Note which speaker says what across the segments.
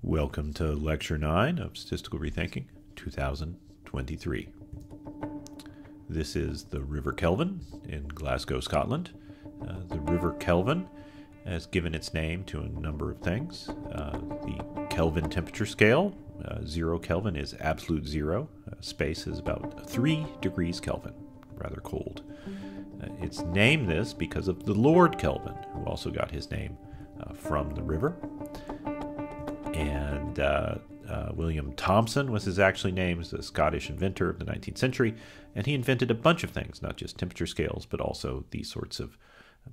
Speaker 1: Welcome to Lecture 9 of Statistical Rethinking 2023. This is the River Kelvin in Glasgow, Scotland. The River Kelvin has given its name to a number of things. The Kelvin temperature scale, 0 Kelvin is absolute zero. Space is about 3 degrees Kelvin, rather cold. It's named this because of the Lord Kelvin, who also got his name from the river. And William Thomson was his actually name, was a Scottish inventor of the 19th century, and he invented a bunch of things, not just temperature scales, but also these sorts of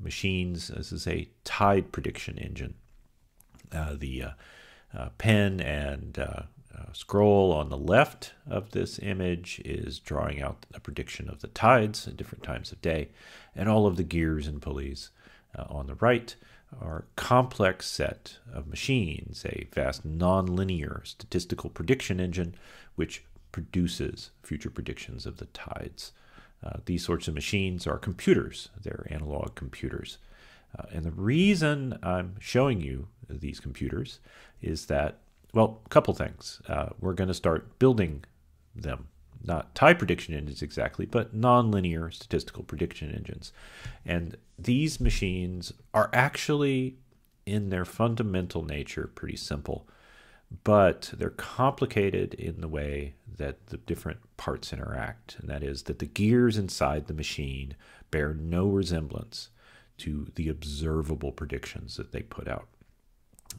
Speaker 1: machines. This is a tide prediction engine. The pen and scroll on the left of this image is drawing out a prediction of the tides at different times of day, and all of the gears and pulleys on the right are a complex set of machines, a vast nonlinear statistical prediction engine which produces future predictions of the tides. These sorts of machines are computers. They're analog computers. And the reason I'm showing you these computers is that, well, a couple things. We're going to start building them. Not tide prediction engines exactly, but nonlinear statistical prediction engines. And these machines are actually, in their fundamental nature, pretty simple. But they're complicated in the way that the different parts interact. And that is that the gears inside the machine bear no resemblance to the observable predictions that they put out.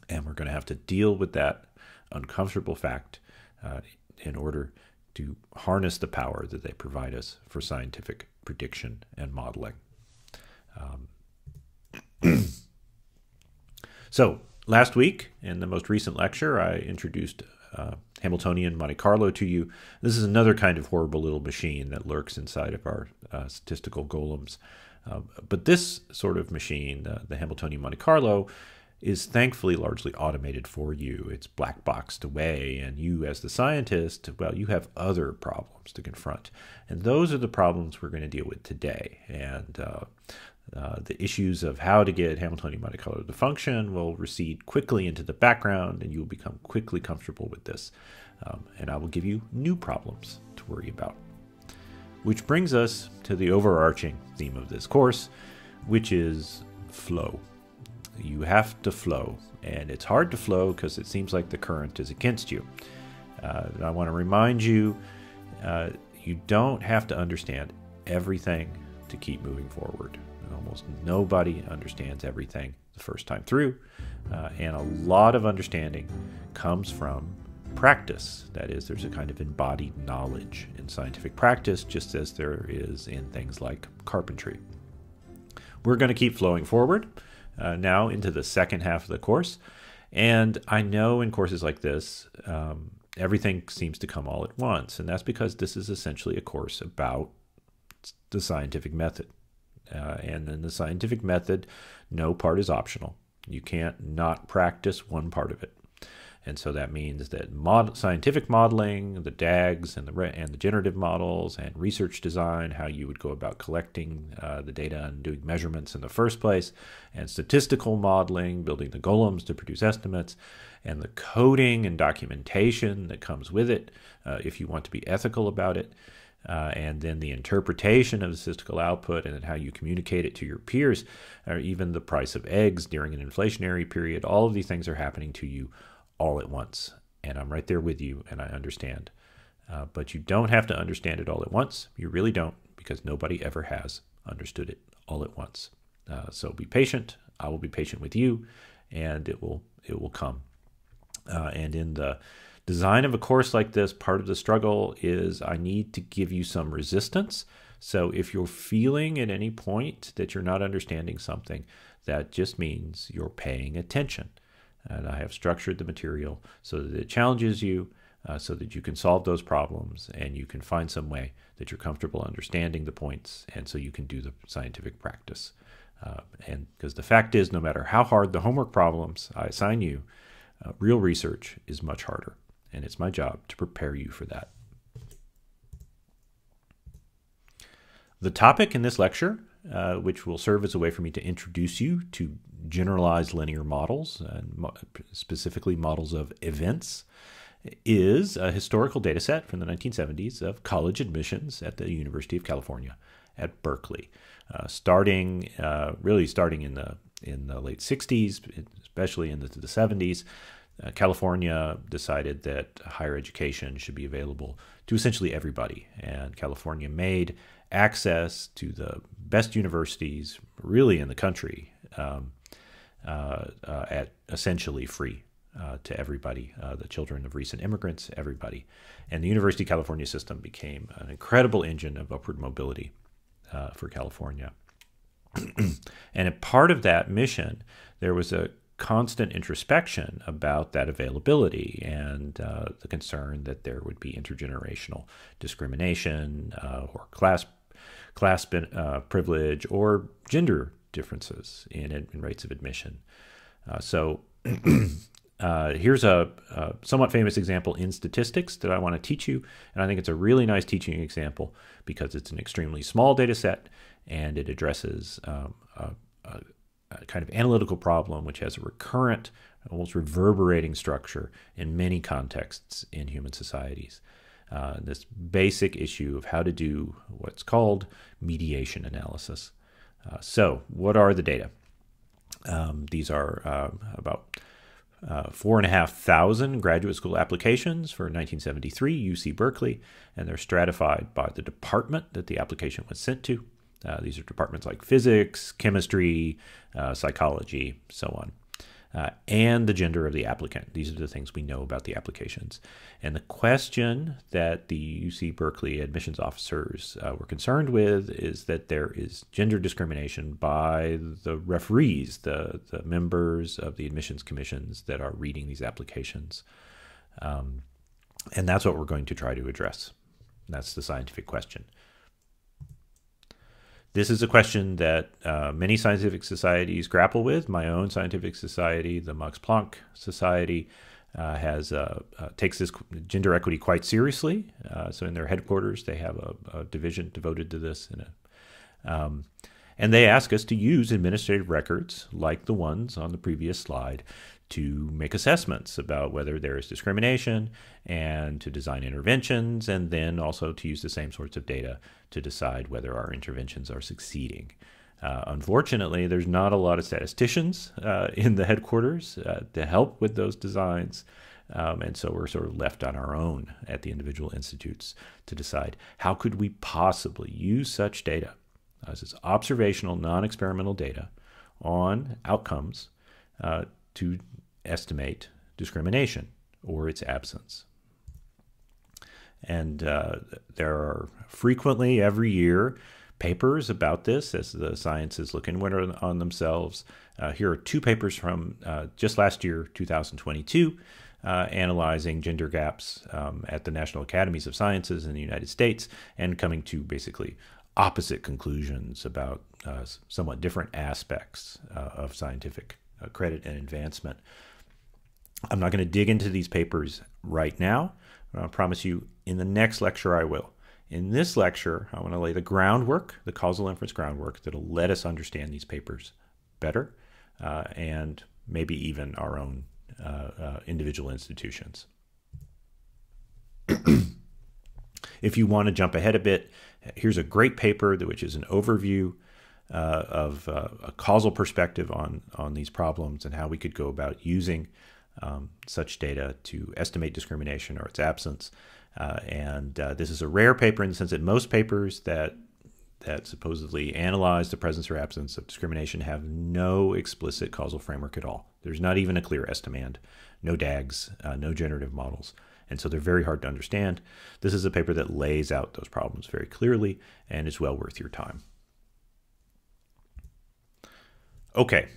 Speaker 1: And we're going to have to deal with that uncomfortable fact in order to harness the power that they provide us for scientific prediction and modeling. So last week, in the most recent lecture, I introduced Hamiltonian Monte Carlo to you. This is another kind of horrible little machine that lurks inside of our statistical golems. But this sort of machine, the Hamiltonian Monte Carlo, is thankfully largely automated for you. It's black boxed away, and you as the scientist, well, you have other problems to confront. And those are the problems we're going to deal with today. And the issues of how to get Hamiltonian Monte Carlo to function will recede quickly into the background, and you'll become quickly comfortable with this. And I will give you new problems to worry about. Which brings us to the overarching theme of this course, which is flow. You have to flow, and it's hard to flow because it seems like the current is against you. I want to remind you, you don't have to understand everything to keep moving forward. Almost nobody understands everything the first time through, and a lot of understanding comes from practice. That is, there's a kind of embodied knowledge in scientific practice, just as there is in things like carpentry. We're going to keep flowing forward now into the second half of the course. And I know in courses like this, everything seems to come all at once. And that's because this is essentially a course about the scientific method. And in the scientific method, no part is optional. You can't not practice one part of it. And so that means that scientific modeling, the DAGs and the generative models and research design, how you would go about collecting the data and doing measurements in the first place, and statistical modeling, building the golems to produce estimates, and the coding and documentation that comes with it if you want to be ethical about it, and then the interpretation of the statistical output and how you communicate it to your peers, or even the price of eggs during an inflationary period. All of these things are happening to you all at once, and I'm right there with you, and I understand. But you don't have to understand it all at once. You really don't, because nobody ever has understood it all at once. So be patient. I will be patient with you, and it will come. And in the design of a course like this, part of the struggle is I need to give you some resistance. So if you're feeling at any point that you're not understanding something, that just means you're paying attention. And I have structured the material so that it challenges you, so that you can solve those problems and you can find some way that you're comfortable understanding the points, and so you can do the scientific practice. And because the fact is, no matter how hard the homework problems I assign you, real research is much harder, and it's my job to prepare you for that. The topic in this lecture, which will serve as a way for me to introduce you to generalized linear models, and specifically models of events, is a historical data set from the 1970s of college admissions at the University of California at Berkeley, really starting in the late 60s, especially in the 70s. California decided that higher education should be available to essentially everybody, and California made access to the best universities really in the country at essentially free to everybody, the children of recent immigrants, everybody. And the University of California system became an incredible engine of upward mobility for California. And a part of that mission, there was a constant introspection about that availability and the concern that there would be intergenerational discrimination or class privilege or gender differences in rates of admission. So here's a somewhat famous example in statistics that I want to teach you, and I think it's a really nice teaching example because it's an extremely small data set and it addresses a kind of analytical problem which has a recurrent, almost reverberating structure in many contexts in human societies. This basic issue of how to do what's called mediation analysis. So what are the data? These are about 4,500 graduate school applications for 1973 UC Berkeley, and they're stratified by the department that the application was sent to. These are departments like physics, chemistry, psychology, so on. And the gender of the applicant. These are the things we know about the applications. And the question that the UC Berkeley admissions officers were concerned with is that there is gender discrimination by the referees, the members of the admissions commissions that are reading these applications. And that's what we're going to try to address. That's the scientific question. This is a question that many scientific societies grapple with. My own scientific society, the Max Planck Society, takes this gender equity quite seriously. So in their headquarters, they have a division devoted to this. And they ask us to use administrative records like the ones on the previous slide to make assessments about whether there is discrimination and to design interventions, and then also to use the same sorts of data to decide whether our interventions are succeeding. Unfortunately, there's not a lot of statisticians in the headquarters to help with those designs, and so we're sort of left on our own at the individual institutes to decide how could we possibly use such data, this is observational, non-experimental data, on outcomes to estimate discrimination or its absence. And there are frequently every year papers about this as the sciences look inward on themselves. Here are two papers from just last year, 2022, analyzing gender gaps at the National Academies of Sciences in the United States and coming to basically opposite conclusions about somewhat different aspects of scientific credit and advancement. I'm not going to dig into these papers right now, but I promise you in the next lecture I will. In this lecture, I want to lay the groundwork, the causal inference groundwork, that'll let us understand these papers better and maybe even our own individual institutions. If you want to jump ahead a bit, here's a great paper which is an overview of a causal perspective on these problems and how we could go about using such data to estimate discrimination or its absence. This is a rare paper in the sense that most papers that supposedly analyze the presence or absence of discrimination have no explicit causal framework at all. There's not even a clear estimand, no DAGs, no generative models. And so they're very hard to understand. This is a paper that lays out those problems very clearly and is well worth your time. Okay,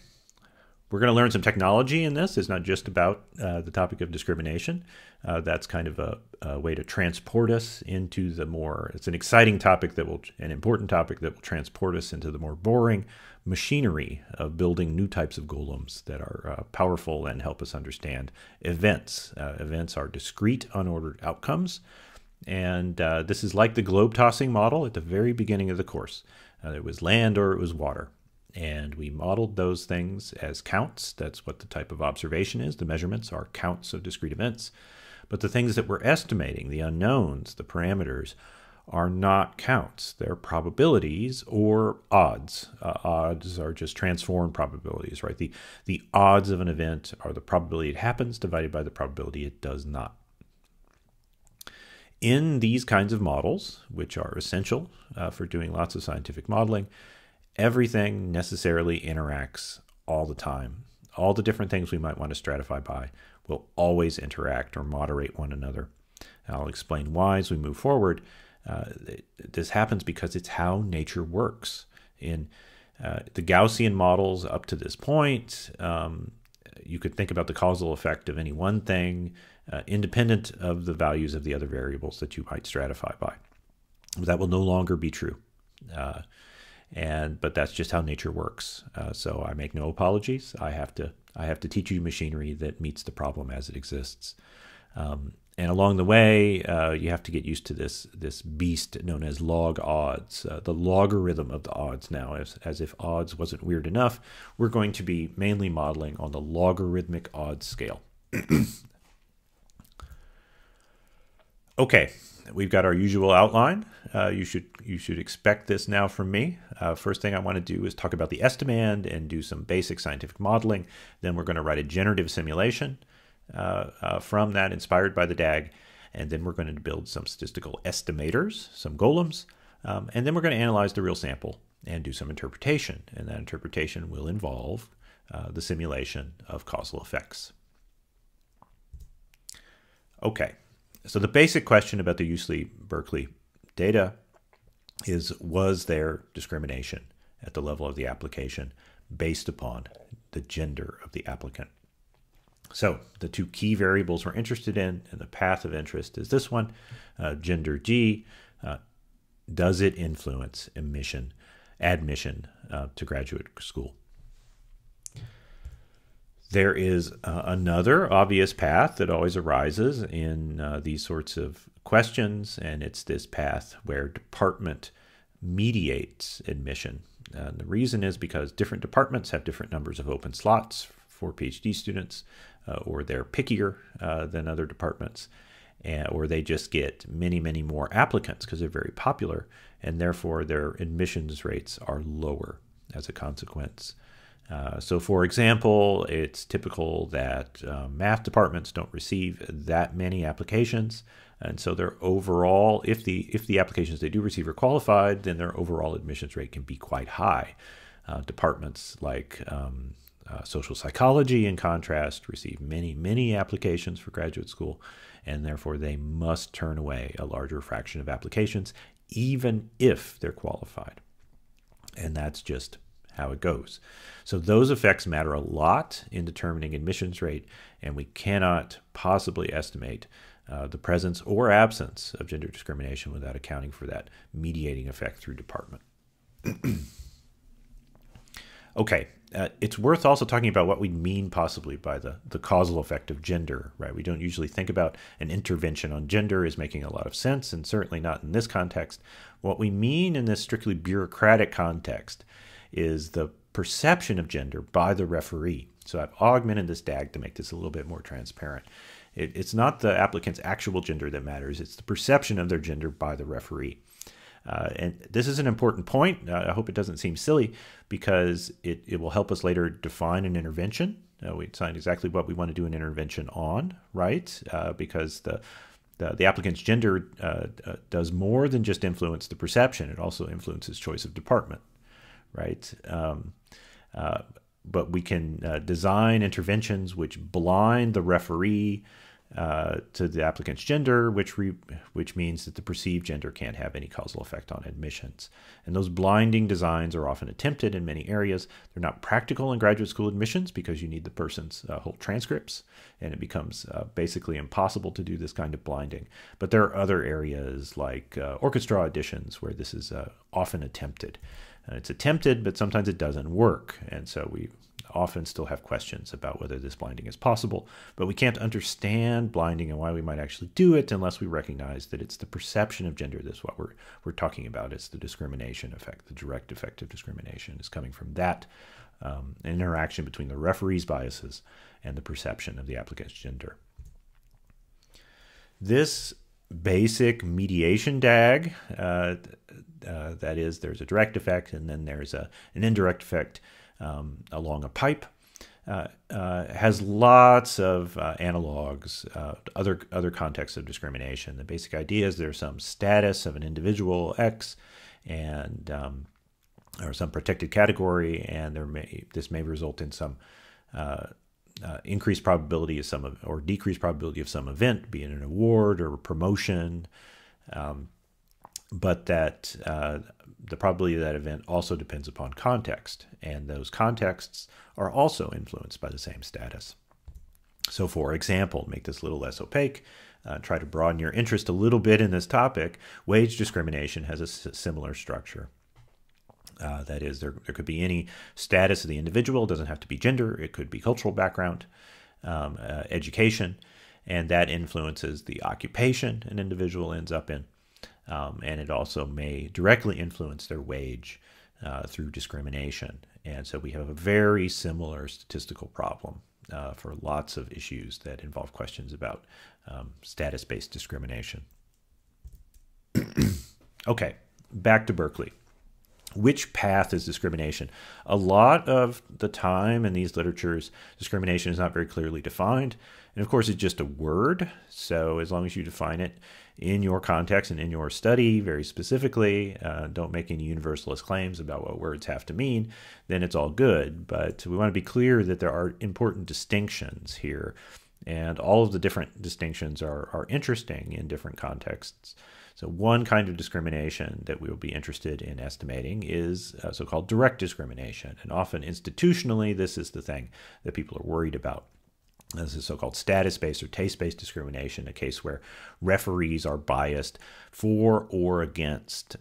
Speaker 1: we're going to learn some technology in this. It's not just about the topic of discrimination. That's kind of a way to transport us into the more, it's an exciting topic an important topic that will transport us into the more boring machinery of building new types of golems that are powerful and help us understand events. Events are discrete, unordered outcomes. And this is like the globe tossing model at the very beginning of the course. It was land or it was water. And we modeled those things as counts. That's what the type of observation is. The measurements are counts of discrete events. But the things that we're estimating, the unknowns, the parameters, are not counts. They're probabilities or odds. Odds are just transformed probabilities, right? The odds of an event are the probability it happens divided by the probability it does not. In these kinds of models, which are essential for doing lots of scientific modeling, everything necessarily interacts all the time. All the different things we might want to stratify by will always interact or moderate one another. I'll explain why as we move forward. This happens because it's how nature works. In the Gaussian models up to this point, you could think about the causal effect of any one thing independent of the values of the other variables that you might stratify by. That will no longer be true. But that's just how nature works. So I make no apologies. I have to teach you machinery that meets the problem as it exists. And along the way, you have to get used to this beast known as log odds, the logarithm of the odds now. As if odds wasn't weird enough, we're going to be mainly modeling on the logarithmic odds scale. Okay, we've got our usual outline. You should expect this now from me. First thing I want to do is talk about the estimand and do some basic scientific modeling. Then we're going to write a generative simulation from that, inspired by the DAG. And then we're going to build some statistical estimators, some golems. And then we're going to analyze the real sample and do some interpretation. And that interpretation will involve the simulation of causal effects. Okay. So the basic question about the UC-Berkeley data is, was there discrimination at the level of the application based upon the gender of the applicant? So the two key variables we're interested in and the path of interest is this one, gender G. Does it influence admission to graduate school? There is another obvious path that always arises in these sorts of questions, and it's this path where department mediates admission. The reason is because different departments have different numbers of open slots for PhD students, or they're pickier than other departments, or they just get many, many more applicants because they're very popular, and therefore their admissions rates are lower as a consequence. So for example, it's typical that math departments don't receive that many applications, and so their overall, if the applications they do receive are qualified, then their overall admissions rate can be quite high. Departments like social psychology, in contrast, receive many, many applications for graduate school, and therefore they must turn away a larger fraction of applications, even if they're qualified. And that's just how it goes. So those effects matter a lot in determining admissions rate, and we cannot possibly estimate the presence or absence of gender discrimination without accounting for that mediating effect through department. Okay, it's worth also talking about what we mean possibly by the causal effect of gender, right? We don't usually think about an intervention on gender as making a lot of sense, and certainly not in this context. What we mean in this strictly bureaucratic context is the perception of gender by the referee. So I've augmented this DAG to make this a little bit more transparent. It's not the applicant's actual gender that matters, it's the perception of their gender by the referee. And this is an important point. I hope it doesn't seem silly, because it will help us later define an intervention. We define exactly what we want to do an intervention on, right? Because the applicant's gender does more than just influence the perception. It also influences choice of department, right? But we can design interventions which blind the referee to the applicant's gender, which means that the perceived gender can't have any causal effect on admissions. And those blinding designs are often attempted in many areas. They're not practical in graduate school admissions because you need the person's whole transcripts, and it becomes basically impossible to do this kind of blinding. But there are other areas like orchestra auditions where this is often attempted. It's attempted, but sometimes it doesn't work. And so we often still have questions about whether this blinding is possible, but we can't understand blinding and why we might actually do it unless we recognize that it's the perception of gender. That's what we're talking about. It's the discrimination effect. The direct effect of discrimination is coming from that interaction between the referee's biases and the perception of the applicant's gender. This basic mediation DAG, that is, there's a direct effect and then there's an indirect effect along a pipe, has lots of analogs, other contexts of discrimination. The basic idea is there's some status of an individual X, and or some protected category, and this may result in some increased probability of some or decreased probability of some event, be it an award or a promotion, but that the probability of that event also depends upon context, and those contexts are also influenced by the same status. So for example, make this a little less opaque, try to broaden your interest a little bit in this topic, wage discrimination has a similar structure. That is, there could be any status of the individual. It doesn't have to be gender. It could be cultural background, education, and that influences the occupation an individual ends up in. And it also may directly influence their wage through discrimination. And so we have a very similar statistical problem for lots of issues that involve questions about status-based discrimination. Okay, back to Berkeley. Which path is discrimination? A lot of the time in these literatures, discrimination is not very clearly defined. And of course, it's just a word. So as long as you define it in your context and in your study very specifically, don't make any universalist claims about what words have to mean, then it's all good. But we want to be clear that there are important distinctions here. And all of the different distinctions are interesting in different contexts. So one kind of discrimination that we will be interested in estimating is so-called direct discrimination. And often institutionally, this is the thing that people are worried about. This is so-called status-based or taste-based discrimination, a case where referees are biased for or against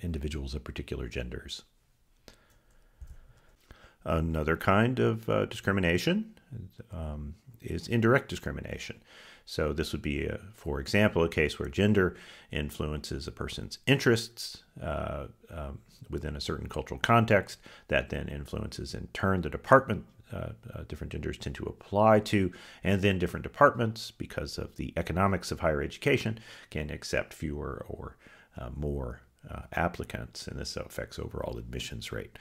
Speaker 1: individuals of particular genders. Another kind of discrimination is indirect discrimination. So this would be, for example, a case where gender influences a person's interests within a certain cultural context. That then influences, in turn, the department different genders tend to apply to, and then different departments, because of the economics of higher education, can accept fewer or more applicants, and this affects overall admissions rate.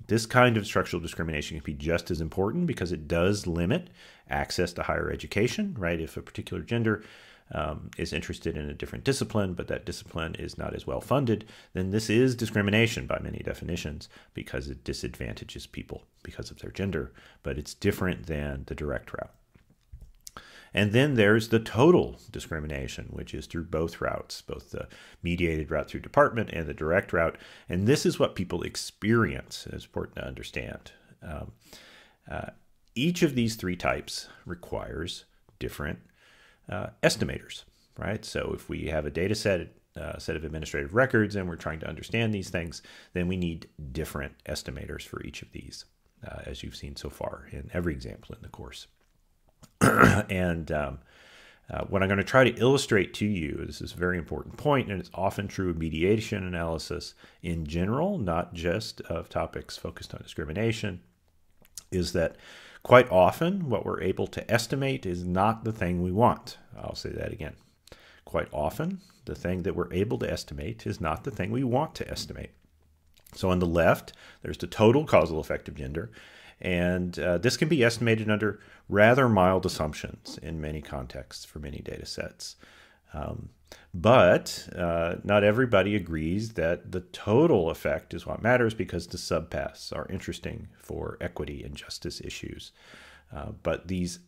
Speaker 1: This kind of structural discrimination can be just as important because it does limit access to higher education, right? If a particular gender is interested in a different discipline, but that discipline is not as well funded, then this is discrimination by many definitions because it disadvantages people because of their gender, but it's different than the direct route. And then there's the total discrimination, which is through both routes, both the mediated route through department and the direct route. And this is what people experience. It's important to understand. Each of these three types requires different estimators, right? So if we have a data set, set of administrative records, and we're trying to understand these things, then we need different estimators for each of these, as you've seen so far in every example in the course. And what I'm going to try to illustrate to you, this is a very important point, and it's often true of mediation analysis in general, not just of topics focused on discrimination, is that quite often what we're able to estimate is not the thing we want. I'll say that again. Quite often, the thing that we're able to estimate is not the thing we want to estimate. So on the left, there's the total causal effect of gender. And this can be estimated under rather mild assumptions in many contexts for many data sets. But not everybody agrees that the total effect is what matters because the subpaths are interesting for equity and justice issues. But this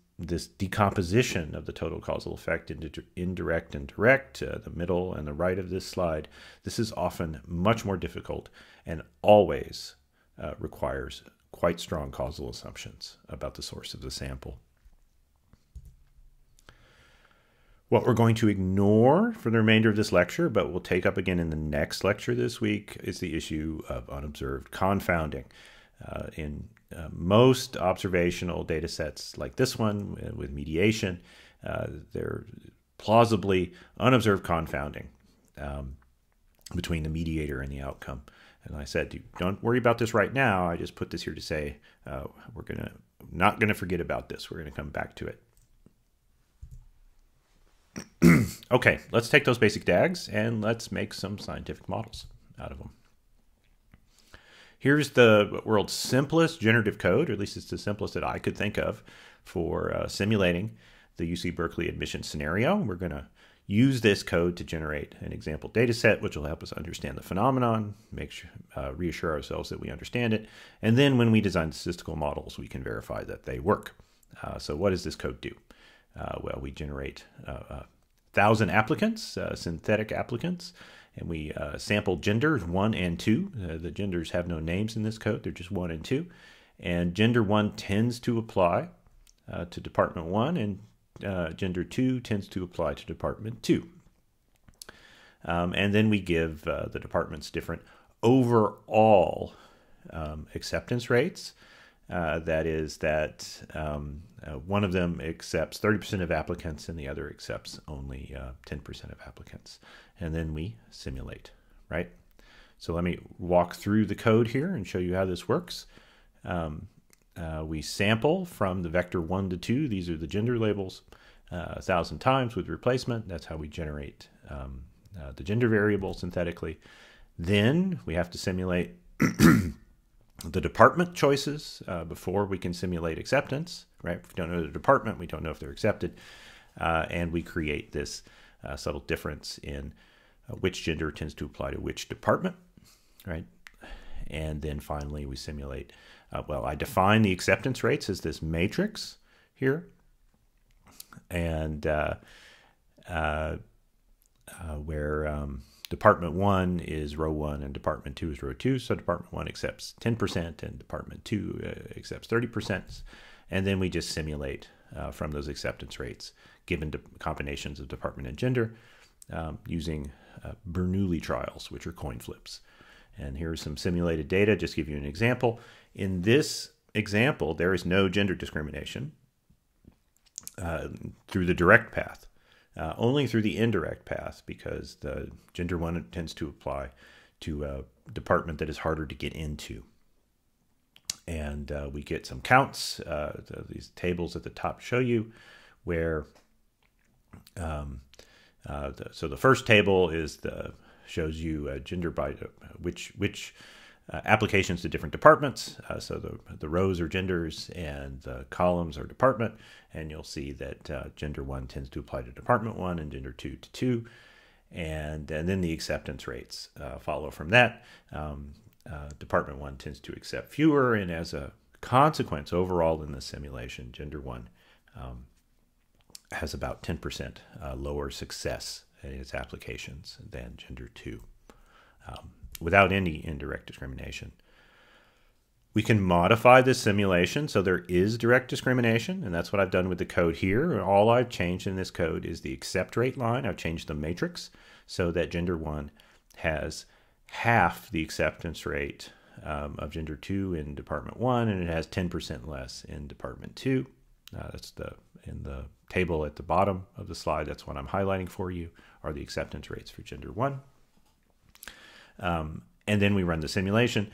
Speaker 1: decomposition of the total causal effect into indirect and direct, the middle and the right of this slide, this is often much more difficult and always requires quite strong causal assumptions about the source of the sample. What we're going to ignore for the remainder of this lecture, but we'll take up again in the next lecture this week, is the issue of unobserved confounding. In most observational data sets like this one with mediation, there plausibly unobserved confounding between the mediator and the outcome. And I said, don't worry about this right now. I just put this here to say we're not going to forget about this. We're going to come back to it. Okay, let's take those basic DAGs and let's make some scientific models out of them. Here's the world's simplest generative code, or at least it's the simplest that I could think of for simulating the UC Berkeley admission scenario. We're going to use this code to generate an example data set, which will help us understand the phenomenon, reassure ourselves that we understand it, and then when we design statistical models, we can verify that they work. So what does this code do? Well, we generate 1,000 applicants, synthetic applicants, and we sample genders 1 and 2. The genders have no names in this code, they're just 1 and 2. And gender 1 tends to apply to department 1, and gender 2 tends to apply to department 2. And then we give the departments different overall acceptance rates. That is that one of them accepts 30% of applicants and the other accepts only 10% of applicants. And then we simulate, right? So let me walk through the code here and show you how this works. We sample from the vector 1 to 2. These are the gender labels 1,000 times with replacement. That's how we generate the gender variable synthetically. Then we have to simulate the department choices before we can simulate acceptance, right? If we don't know the department, we don't know if they're accepted. And we create this subtle difference in which gender tends to apply to which department, right? And then finally we simulate, well, I define the acceptance rates as this matrix here. And where department 1 is row 1 and department 2 is row 2. So department 1 accepts 10% and department 2 accepts 30%. And then we just simulate from those acceptance rates given combinations of department and gender using Bernoulli trials, which are coin flips. And here's some simulated data, just to give you an example. In this example, there is no gender discrimination through the direct path. Only through the indirect path, because the gender 1 tends to apply to a department that is harder to get into. And we get some counts. These tables at the top show you where, so the first table is shows you gender by which applications to different departments. So the rows are genders and the columns are department. And you'll see that gender 1 tends to apply to department 1 and gender 2 to 2. And then the acceptance rates follow from that. Department 1 tends to accept fewer. And as a consequence, overall in the simulation, gender 1 has about 10% lower success in its applications than gender 2. Without any indirect discrimination. We can modify this simulation so there is direct discrimination, and that's what I've done with the code here. All I've changed in this code is the accept rate line. I've changed the matrix so that gender 1 has half the acceptance rate of gender 2 in department 1, and it has 10% less in department 2. That's in the table at the bottom of the slide. That's what I'm highlighting for you, are the acceptance rates for gender 1. And then we run the simulation,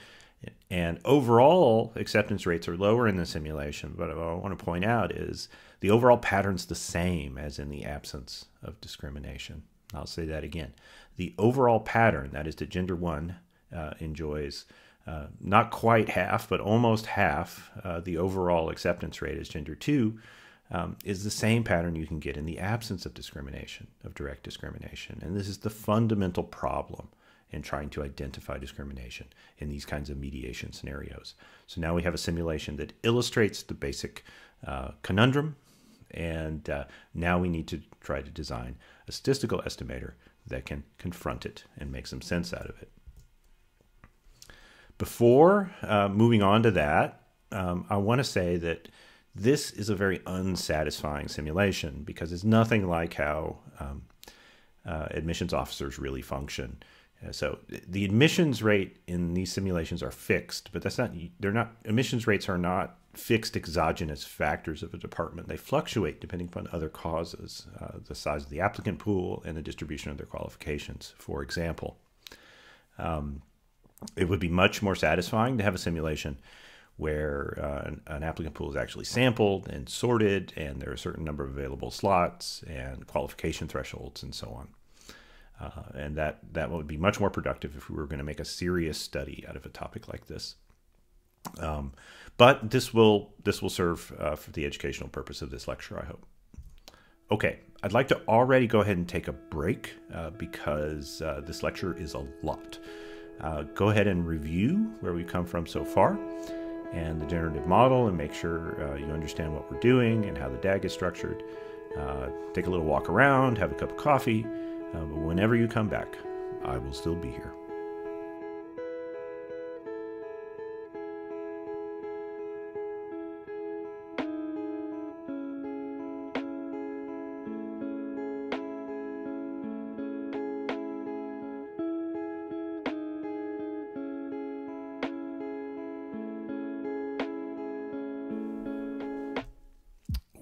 Speaker 1: and overall acceptance rates are lower in the simulation. But what I want to point out is the overall pattern's the same as in the absence of discrimination. I'll say that again. The overall pattern, that is that gender 1 enjoys not quite half, but almost half the overall acceptance rate as gender 2, is the same pattern you can get in the absence of discrimination, of direct discrimination. And this is the fundamental problem in trying to identify discrimination in these kinds of mediation scenarios. So now we have a simulation that illustrates the basic conundrum, and now we need to try to design a statistical estimator that can confront it and make some sense out of it. Before moving on to that, I want to say that This is a very unsatisfying simulation because it's nothing like how admissions officers really function. So the admissions rate in these simulations are fixed, but admissions rates are not fixed exogenous factors of a department. They fluctuate depending upon other causes, the size of the applicant pool and the distribution of their qualifications, for example. It would be much more satisfying to have a simulation where an applicant pool is actually sampled and sorted, and there are a certain number of available slots and qualification thresholds and so on. And that would be much more productive if we were going to make a serious study out of a topic like this. But this will serve for the educational purpose of this lecture, I hope. Okay, I'd like to already go ahead and take a break because this lecture is a lot. Go ahead and review where we've come from so far and the generative model, and make sure you understand what we're doing and how the DAG is structured. Take a little walk around, have a cup of coffee, but whenever you come back, I will still be here.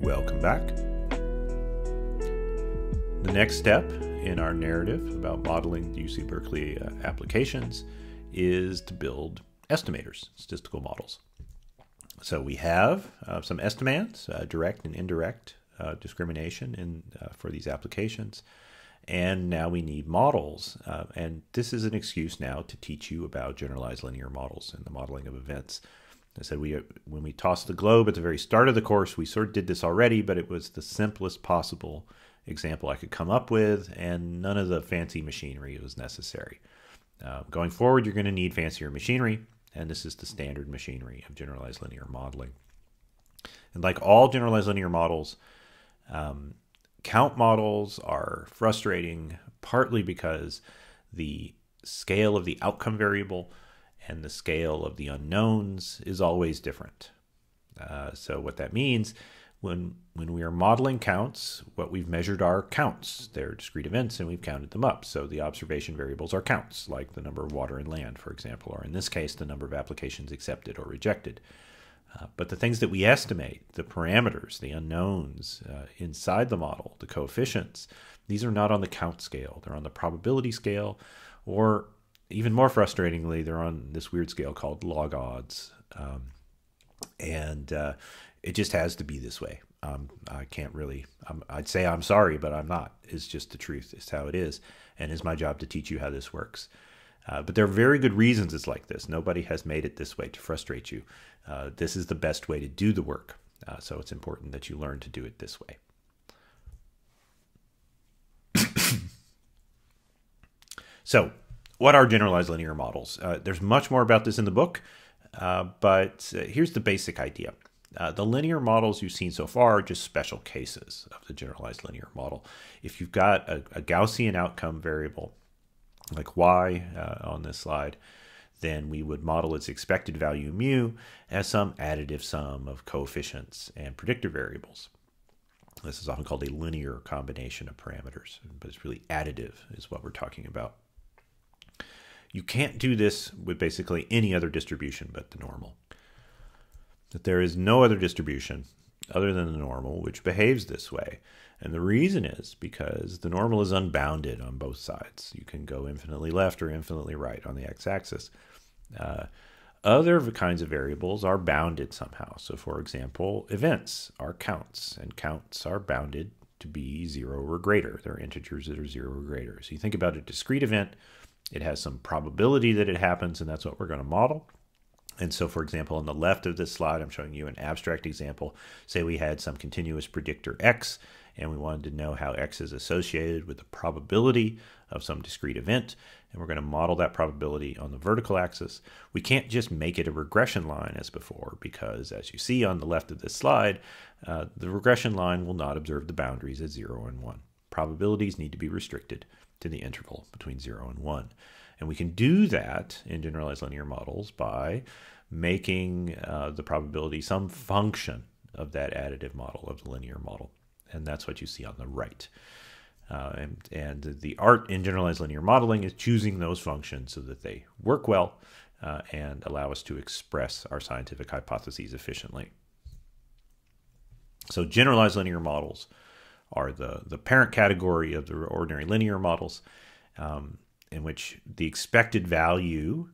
Speaker 1: Welcome back. The next step in our narrative about modeling UC Berkeley applications is to build estimators, statistical models. So we have some estimands, direct and indirect discrimination for these applications, and now we need models. And this is an excuse now to teach you about generalized linear models and the modeling of events. I said when we tossed the globe at the very start of the course, we sort of did this already, but it was the simplest possible example I could come up with, and none of the fancy machinery was necessary. Going forward, you're going to need fancier machinery, and this is the standard machinery of generalized linear modeling. And like all generalized linear models, count models are frustrating, partly because the scale of the outcome variable and the scale of the unknowns is always different. So what that means, when we are modeling counts, what we've measured are counts. They're discrete events, and we've counted them up. So the observation variables are counts, like the number of water and land, for example, or in this case, the number of applications accepted or rejected. But the things that we estimate, the parameters, the unknowns inside the model, the coefficients, these are not on the count scale. They're on the probability scale, or even more frustratingly, they're on this weird scale called log odds. It just has to be this way. I can't really, I'd say I'm sorry, but I'm not. It's just the truth. It's how it is. And it's my job to teach you how this works. But there are very good reasons it's like this. Nobody has made it this way to frustrate you. This is the best way to do the work. So it's important that you learn to do it this way. So, what are generalized linear models? There's much more about this in the book, but here's the basic idea. The linear models you've seen so far are just special cases of the generalized linear model. If you've got a Gaussian outcome variable, like y on this slide, then we would model its expected value mu as some additive sum of coefficients and predictor variables. This is often called a linear combination of parameters, but it's really additive is what we're talking about. You can't do this with basically any other distribution but the normal. That there is no other distribution other than the normal which behaves this way. And the reason is because the normal is unbounded on both sides. You can go infinitely left or infinitely right on the x-axis. Other kinds of variables are bounded somehow. So for example, events are counts, and counts are bounded to be 0 or greater. They're integers that are 0 or greater. So you think about a discrete event, it has some probability that it happens, and that's what we're going to model. And so, for example, on the left of this slide, I'm showing you an abstract example. Say we had some continuous predictor x, and we wanted to know how x is associated with the probability of some discrete event, and we're going to model that probability on the vertical axis. We can't just make it a regression line as before, because as you see on the left of this slide, the regression line will not observe the boundaries at 0 and 1. Probabilities need to be restricted to the interval between 0 and 1. And we can do that in generalized linear models by making the probability some function of that additive model, of the linear model. And that's what you see on the right. And the art in generalized linear modeling is choosing those functions so that they work well and allow us to express our scientific hypotheses efficiently. So generalized linear models are the parent category of the ordinary linear models, in which the expected value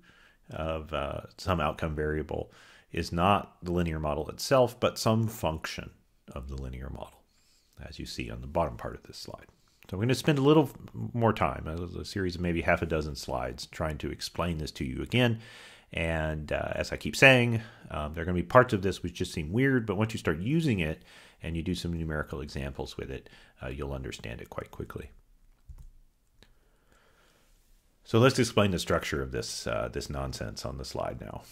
Speaker 1: of some outcome variable is not the linear model itself, but some function of the linear model, as you see on the bottom part of this slide. So I'm going to spend a little more time, a series of maybe half a dozen slides, trying to explain this to you again. And as I keep saying, there are going to be parts of this which just seem weird, but once you start using it and you do some numerical examples with it, you'll understand it quite quickly. So let's explain the structure of this nonsense on the slide now.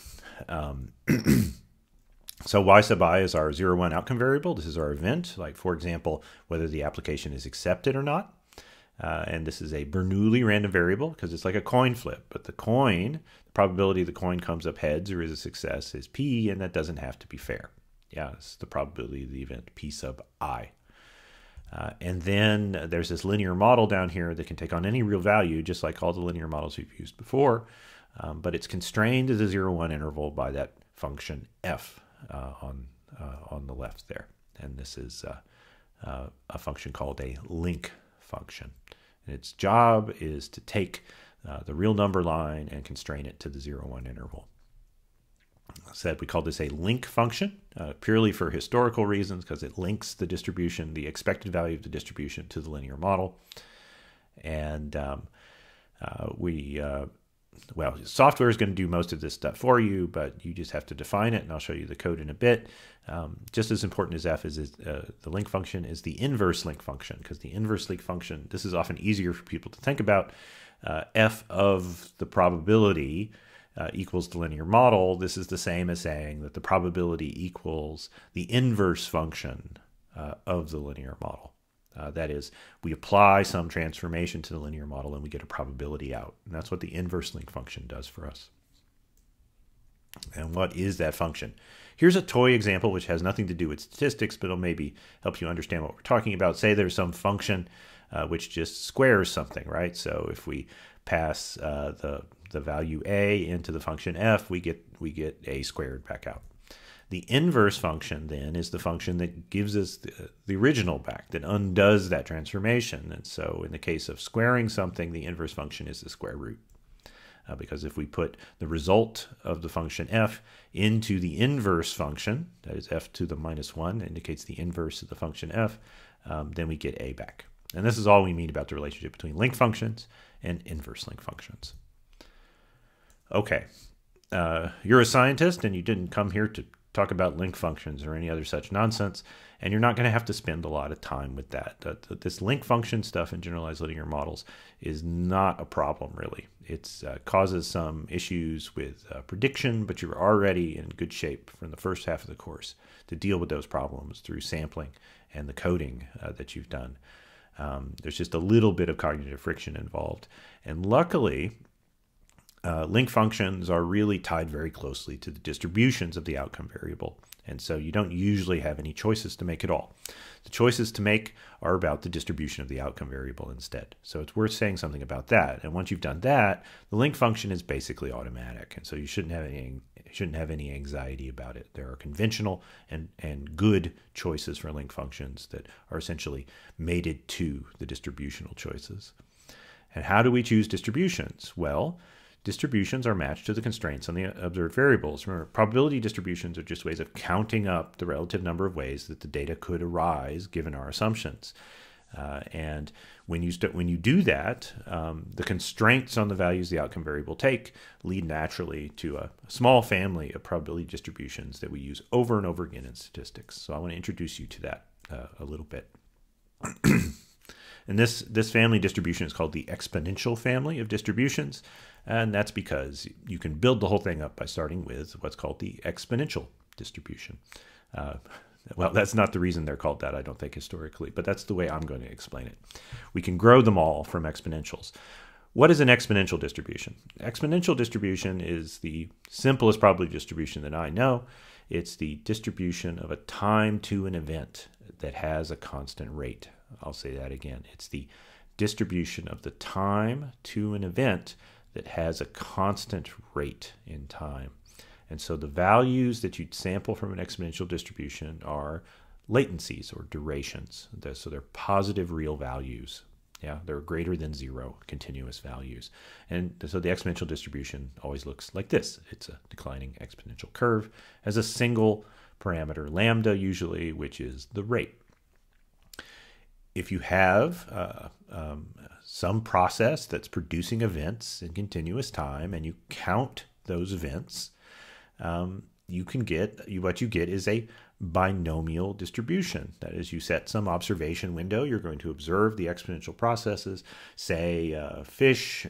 Speaker 1: So y sub I is our 0, 1 outcome variable. This is our event, like, for example, whether the application is accepted or not. And this is a Bernoulli random variable because it's like a coin flip. But the probability the coin comes up heads or is a success is p, and that doesn't have to be fair. Yeah, it's the probability of the event, p sub I. And then there's this linear model down here that can take on any real value, just like all the linear models we've used before. But it's constrained to the 0, 1 interval by that function f on the left there. And this is a function called a link function. And its job is to take the real number line and constrain it to the 0, 1 interval. I said we call this a link function purely for historical reasons, because it links the distribution, the expected value of the distribution, to the linear model. And well, software is going to do most of this stuff for you, but you just have to define it, and I'll show you the code in a bit. Just as important as f is the link function is the inverse link function, because the inverse link function, this is often easier for people to think about. F of the probability equals the linear model. This is the same as saying that the probability equals the inverse function of the linear model. That is, we apply some transformation to the linear model and we get a probability out. And that's what the inverse link function does for us. And what is that function? Here's a toy example which has nothing to do with statistics, but it'll maybe help you understand what we're talking about. Say there's some function which just squares something, right? So if we pass the value a into the function f, we get a squared back out. The inverse function then is the function that gives us the original back, that undoes that transformation. And so in the case of squaring something, the inverse function is the square root. Because if we put the result of the function f into the inverse function, that is f to the -1, indicates the inverse of the function f, then we get a back. And this is all we mean about the relationship between link functions and inverse link functions. Okay, you're a scientist and you didn't come here to talk about link functions or any other such nonsense, and you're not going to have to spend a lot of time with that. This link function stuff in generalized linear models is not a problem, really. It causes some issues with prediction, but you're already in good shape from the first half of the course to deal with those problems through sampling and the coding that you've done. There's just a little bit of cognitive friction involved, and luckily, link functions are really tied very closely to the distributions of the outcome variable. And so you don't usually have any choices to make at all. The choices to make are about the distribution of the outcome variable instead. So it's worth saying something about that. And once you've done that, the link function is basically automatic. And so you shouldn't have any anxiety about it. There are conventional and good choices for link functions that are essentially mated to the distributional choices. And how do we choose distributions? Well, distributions are matched to the constraints on the observed variables. Remember, probability distributions are just ways of counting up the relative number of ways that the data could arise given our assumptions. And when you do that, the constraints on the values the outcome variable take lead naturally to a small family of probability distributions that we use over and over again in statistics. So I want to introduce you to that a little bit. And this family distribution is called the exponential family of distributions. And that's because you can build the whole thing up by starting with what's called the exponential distribution. Well, that's not the reason they're called that, I don't think, historically, but that's the way I'm going to explain it. We can grow them all from exponentials. What is an exponential distribution? Exponential distribution is the simplest probability distribution that I know, It's the distribution of a time to an event that has a constant rate. I'll say that again. It's the distribution of the time to an event that has a constant rate in time. And so the values that you'd sample from an exponential distribution are latencies or durations. So they're positive real values. Yeah, they're greater than zero continuous values. And so the exponential distribution always looks like this. It's a declining exponential curve, has a single parameter, lambda usually, which is the rate. If you have some process that's producing events in continuous time and you count those events, you can get, what you get is a binomial distribution. That is, you set some observation window. You're going to observe the exponential processes, say fish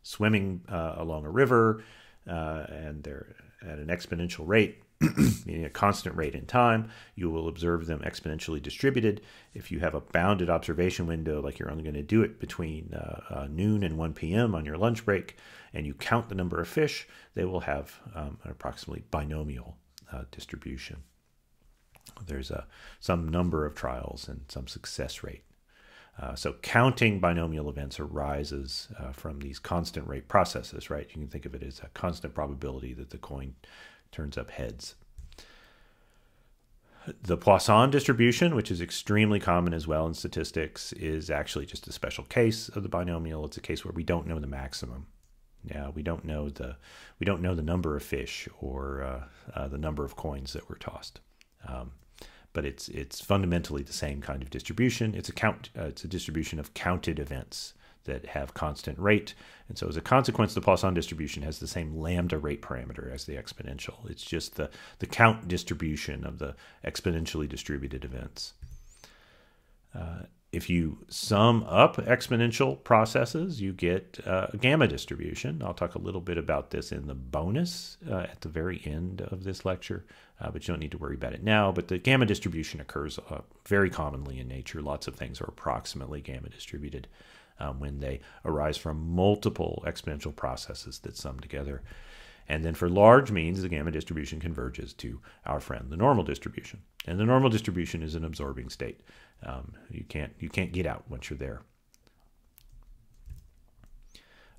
Speaker 1: swimming along a river, and they're at an exponential rate, meaning a constant rate in time. You will observe them exponentially distributed. If you have a bounded observation window, like you're only going to do it between noon and 1 p.m. on your lunch break, and you count the number of fish, they will have an approximately binomial distribution. There's some number of trials and some success rate. So counting binomial events arises from these constant rate processes, right? You can think of it as a constant probability that the coin turns up heads. The Poisson distribution, which is extremely common as well in statistics, is actually just a special case of the binomial. It's a case where we don't know the maximum. Yeah, we don't know the number of fish or the number of coins that were tossed. But it's fundamentally the same kind of distribution. It's a distribution of counted events that have constant rate. And so as a consequence, the Poisson distribution has the same lambda rate parameter as the exponential. It's just the count distribution of the exponentially distributed events. If you sum up exponential processes, you get a gamma distribution. I'll talk a little bit about this in the bonus at the very end of this lecture, but you don't need to worry about it now. But the gamma distribution occurs very commonly in nature. Lots of things are approximately gamma distributed when they arise from multiple exponential processes that sum together. And then for large means, the gamma distribution converges to our friend, the normal distribution. And the normal distribution is an absorbing state. You can't get out once you're there.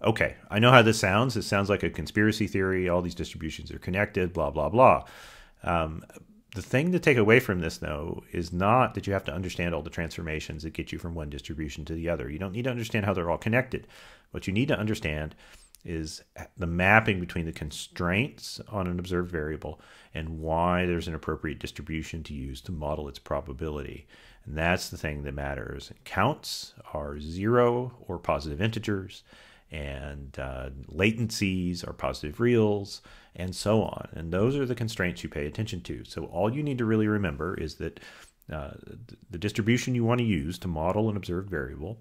Speaker 1: Okay, I know how this sounds. It sounds like a conspiracy theory. All these distributions are connected, blah, blah, blah. The thing to take away from this, though, is not that you have to understand all the transformations that get you from one distribution to the other. You don't need to understand how they're all connected. What you need to understand is the mapping between the constraints on an observed variable and why there's an appropriate distribution to use to model its probability. And that's the thing that matters. Counts are zero or positive integers, and latencies are positive reals, and so on. And those are the constraints you pay attention to. So all you need to really remember is that the distribution you want to use to model an observed variable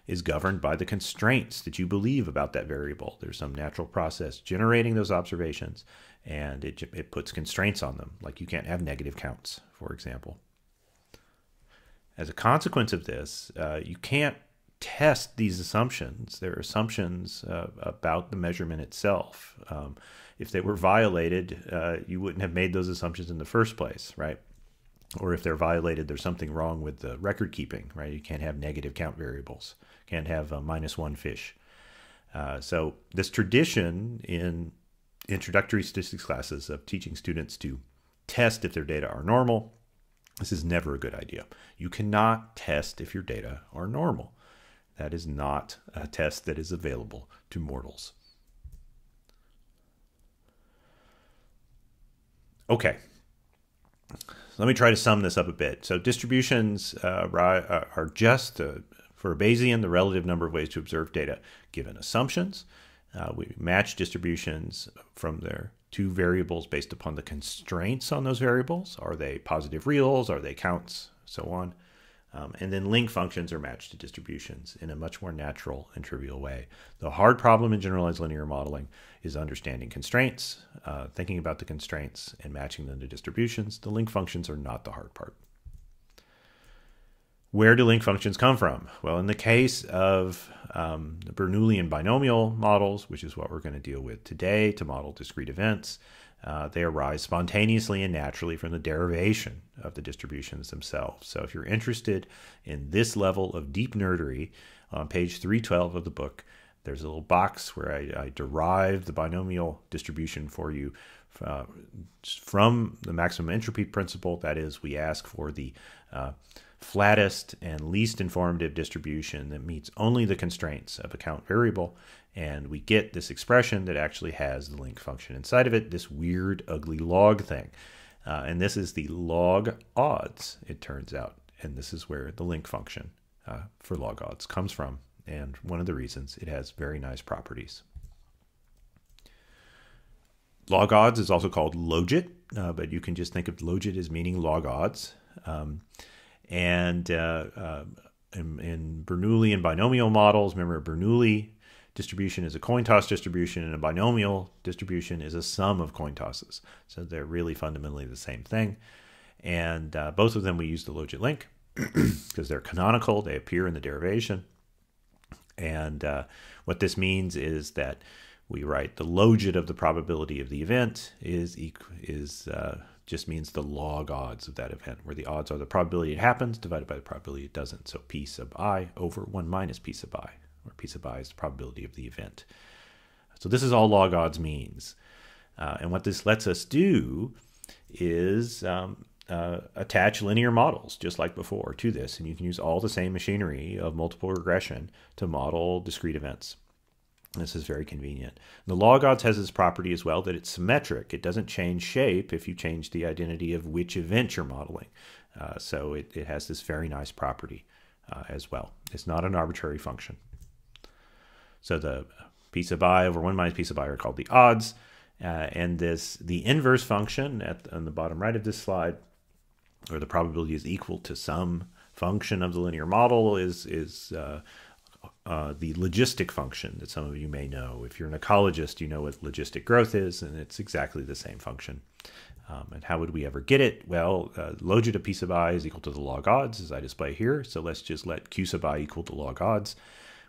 Speaker 1: is governed by the constraints that you believe about that variable. There's some natural process generating those observations, and it puts constraints on them, like you can't have negative counts, for example. As a consequence of this, you can't test these assumptions. They're assumptions about the measurement itself. If they were violated, you wouldn't have made those assumptions in the first place, right? Or if they're violated, there's something wrong with the record keeping, right? You can't have negative count variables. Can't have -1 fish. So this tradition in introductory statistics classes of teaching students to test if their data are normal, this is never a good idea. You cannot test if your data are normal. That is not a test that is available to mortals. Okay. Let me try to sum this up a bit. So distributions are just, for a Bayesian, the relative number of ways to observe data given assumptions. We match distributions from their two variables based upon the constraints on those variables. Are they positive reals? Are they counts? So on. And then link functions are matched to distributions in a much more natural and trivial way. The hard problem in generalized linear modeling is understanding constraints, thinking about the constraints, and matching them to distributions. The link functions are not the hard part. Where do link functions come from? Well, in the case of the Bernoullian binomial models, which is what we're going to deal with today to model discrete events, They arise spontaneously and naturally from the derivation of the distributions themselves. So if you're interested in this level of deep nerdery, on page 312 of the book, there's a little box where I derive the binomial distribution for you from the maximum entropy principle. That is, we ask for the flattest and least informative distribution that meets only the constraints of a count variable, and we get this expression that actually has the link function inside of it, this weird, ugly log thing. And this is the log odds, it turns out. And this is where the link function for log odds comes from. And one of the reasons it has very nice properties. Log odds is also called logit, but you can just think of logit as meaning log odds. In Bernoulli and binomial models, remember a Bernoulli distribution is a coin toss distribution, and a binomial distribution is a sum of coin tosses. So they're really fundamentally the same thing. And both of them we use the logit link because they're canonical. They appear in the derivation. And what this means is that we write the logit of the probability of the event just means the log odds of that event, where the odds are the probability it happens divided by the probability it doesn't. So p sub I over 1 minus p sub I, where p sub I is the probability of the event. So this is all log odds means. And what this lets us do is attach linear models, just like before, to this. And you can use all the same machinery of multiple regression to model discrete events. This is very convenient. The log odds has this property as well that it's symmetric. It doesn't change shape if you change the identity of which event you're modeling. So it has this very nice property as well. It's not an arbitrary function. So the p sub I over 1 minus p sub I are called the odds. And the inverse function on the bottom right of this slide, where the probability is equal to some function of the linear model, is the logistic function that some of you may know. If you're an ecologist, you know what logistic growth is, and it's exactly the same function. And how would we ever get it? Well, logit of p sub I is equal to the log odds, as I display here. So let's just let q sub I equal to log odds.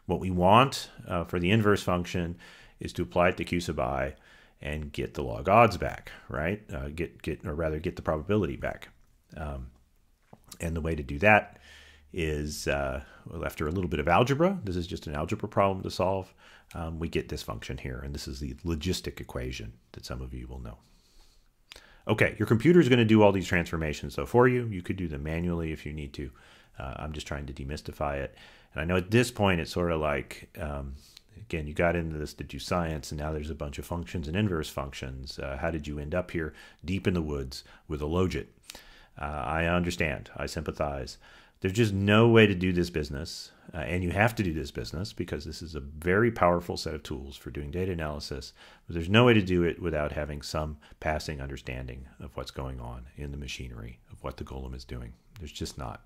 Speaker 1: What we want for the inverse function is to apply it to q sub I and get the log odds back, right? Get the probability back. And the way to do that is, well, after a little bit of algebra, this is just an algebra problem to solve, we get this function here. And this is the logistic equation that some of you will know. Okay, your computer is going to do all these transformations, though, for you. You could do them manually if you need to. I'm just trying to demystify it. And I know at this point, it's sort of like, again, you got into this to do science, and now there's a bunch of functions and inverse functions. How did you end up here deep in the woods with a logit? I understand. I sympathize. There's just no way to do this business, and you have to do this business because this is a very powerful set of tools for doing data analysis, but there's no way to do it without having some passing understanding of what's going on in the machinery of what the golem is doing. There's just not.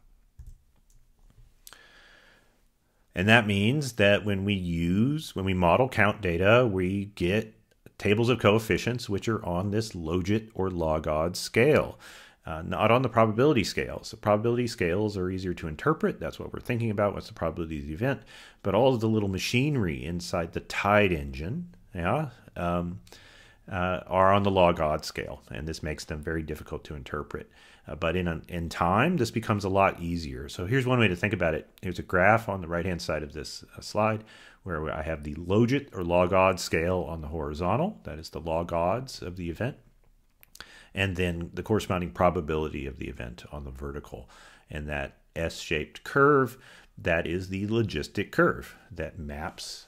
Speaker 1: And that means that when we model count data, we get tables of coefficients which are on this logit or log odds scale. Not on the probability scales. The probability scales are easier to interpret. That's what we're thinking about. What's the probability of the event? But all of the little machinery inside the tide engine, are on the log odds scale, and this makes them very difficult to interpret. But in time, this becomes a lot easier. So here's one way to think about it. Here's a graph on the right-hand side of this slide where I have the logit or log odds scale on the horizontal. That is the log odds of the event. And then the corresponding probability of the event on the vertical. And that S-shaped curve, that is the logistic curve that maps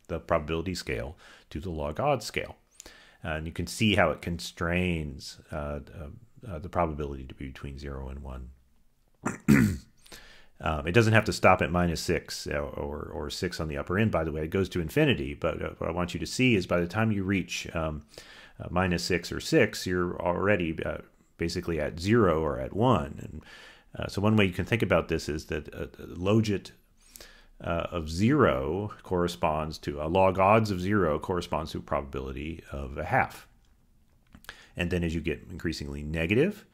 Speaker 1: the probability scale to the log odds scale. And you can see how it constrains the probability to be between 0 and 1. It doesn't have to stop at -6 or 6 on the upper end, by the way. It goes to infinity. But what I want you to see is by the time you reach -6 or 6, you're already basically at 0 or at 1. And so one way you can think about this is that a logit of 0 corresponds to a log odds of 0 corresponds to a probability of a half. And then as you get increasingly negative,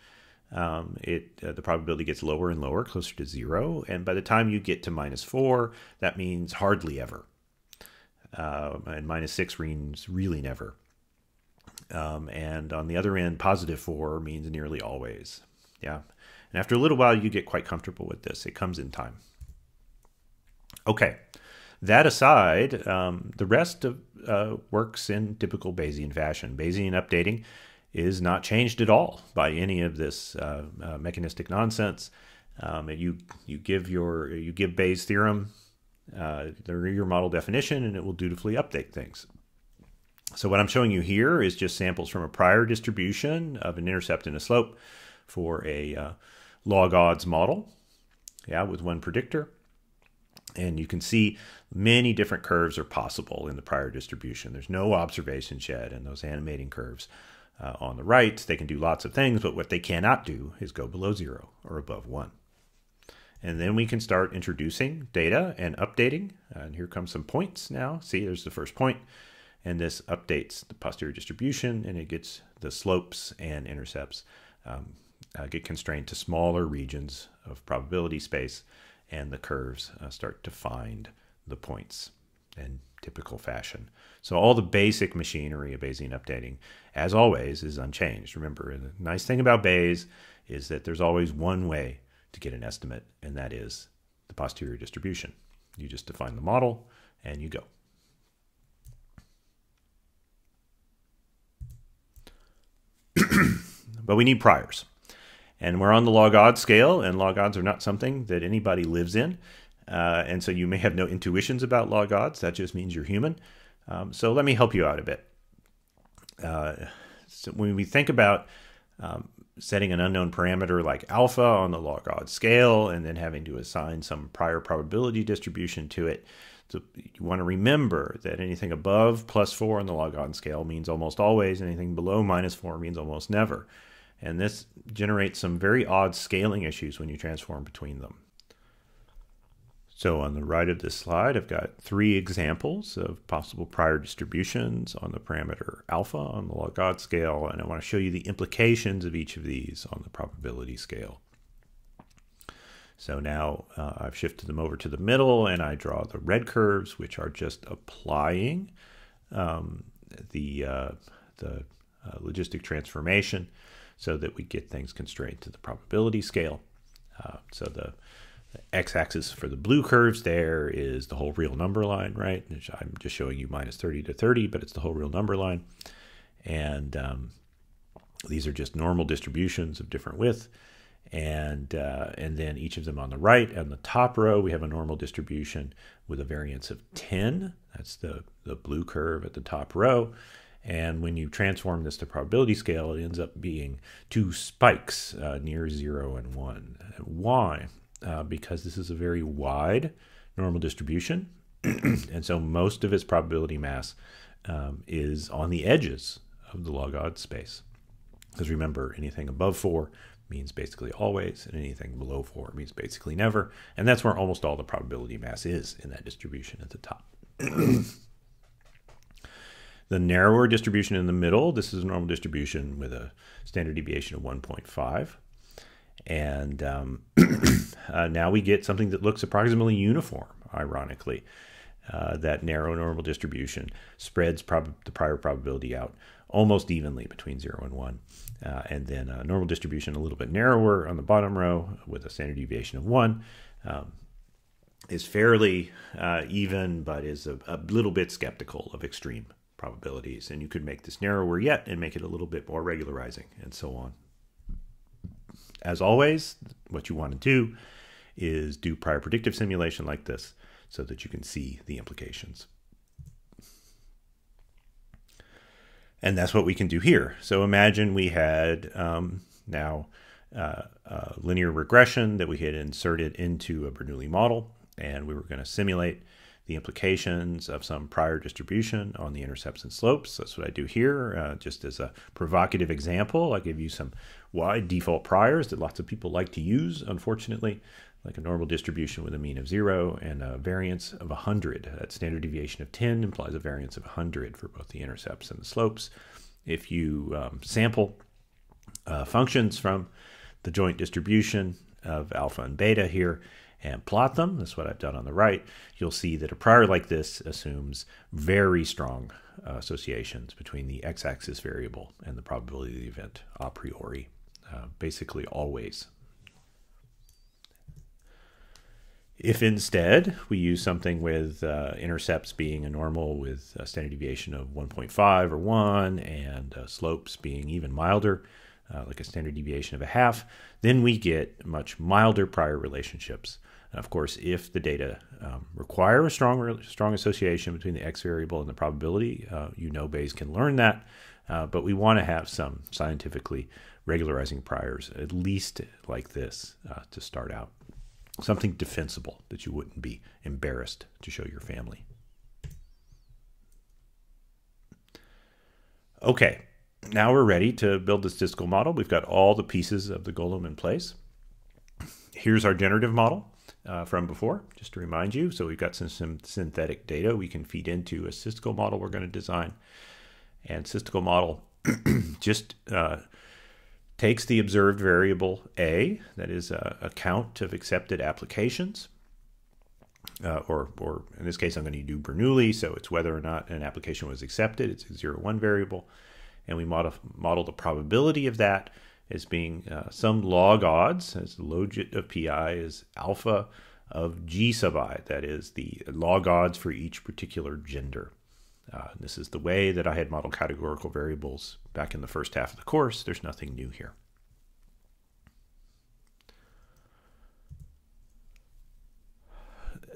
Speaker 1: the probability gets lower and lower, closer to 0. And by the time you get to -4, that means hardly ever. And -6 means really never. And on the other end, +4 means nearly always. Yeah. And after a little while, you get quite comfortable with this. It comes in time. Okay. That aside, the rest of works in typical Bayesian fashion. Bayesian updating is not changed at all by any of this mechanistic nonsense. You give Bayes' theorem your model definition, and it will dutifully update things. So what I'm showing you here is just samples from a prior distribution of an intercept and a slope for a log odds model, yeah, with one predictor. And you can see many different curves are possible in the prior distribution. There's no observation shed in those animating curves. On the right, they can do lots of things, but what they cannot do is go below 0 or above 1. And then we can start introducing data and updating. And here come some points now. See, there's the first point. And this updates the posterior distribution, and it gets the slopes and intercepts get constrained to smaller regions of probability space, and the curves start to find the points in typical fashion. So all the basic machinery of Bayesian updating, as always, is unchanged. Remember, the nice thing about Bayes is that there's always one way to get an estimate, and that is the posterior distribution. You just define the model, and you go. But we need priors. And we're on the log odds scale, and log odds are not something that anybody lives in. And so you may have no intuitions about log odds. That just means you're human. So let me help you out a bit. So when we think about setting an unknown parameter like alpha on the log odds scale and then having to assign some prior probability distribution to it, so you want to remember that anything above +4 on the log odds scale means almost always, anything below -4 means almost never. And this generates some very odd scaling issues when you transform between them. So on the right of this slide, I've got 3 examples of possible prior distributions on the parameter alpha on the log odds scale, and I want to show you the implications of each of these on the probability scale. So now I've shifted them over to the middle, and I draw the red curves, which are just applying the logistic transformation so that we get things constrained to the probability scale. So the x-axis for the blue curves there is the whole real number line, right? I'm just showing you -30 to 30, but it's the whole real number line. And these are just normal distributions of different width. And then each of them on the right, on the top row, we have a normal distribution with a variance of 10. That's the blue curve at the top row. And when you transform this to probability scale, it ends up being 2 spikes near 0 and 1. Why? Because this is a very wide normal distribution. And so most of its probability mass is on the edges of the log odds space. Because remember, anything above 4 means basically always, and anything below 4 means basically never. And that's where almost all the probability mass is in that distribution at the top. The narrower distribution in the middle, this is a normal distribution with a standard deviation of 1.5. And now we get something that looks approximately uniform, ironically. That narrow normal distribution spreads the prior probability out almost evenly between 0 and 1. And then a normal distribution a little bit narrower on the bottom row with a standard deviation of 1 is fairly even, but is a little bit skeptical of extreme probabilities. And you could make this narrower yet and make it a little bit more regularizing, and so on. As always, what you want to do is do prior predictive simulation like this so that you can see the implications. And that's what we can do here. So imagine we had now linear regression that we had inserted into a Bernoulli model, and we were going to simulate the implications of some prior distribution on the intercepts and slopes. That's what I do here. Just as a provocative example, I give you some wide default priors that lots of people like to use, unfortunately, like a normal distribution with a mean of 0 and a variance of 100. That standard deviation of 10 implies a variance of 100 for both the intercepts and the slopes. If you sample functions from the joint distribution of alpha and beta here, and plot them, that's what I've done on the right, you'll see that a prior like this assumes very strong associations between the x-axis variable and the probability of the event a priori, basically always. If instead we use something with intercepts being a normal with a standard deviation of 1.5 or 1 and slopes being even milder, like a standard deviation of a half, then we get much milder prior relationships. And of course, if the data require a strong association between the x variable and the probability, Bayes can learn that, but we want to have some scientifically regularizing priors, at least like this, to start out. Something defensible that you wouldn't be embarrassed to show your family. Okay, now we're ready to build the statistical model. We've got all the pieces of the golem in place. Here's our generative model from before, just to remind you. So we've got some synthetic data we can feed into a statistical model we're going to design. And statistical model just takes the observed variable A, that is a count of accepted applications, or in this case I'm going to do Bernoulli, so it's whether or not an application was accepted. It's a 0-1 variable, and we model the probability of that as being some log odds, as the logit of pi is alpha of g sub I, that is the log odds for each particular gender. This is the way that I had modeled categorical variables back in the first half of the course. There's nothing new here.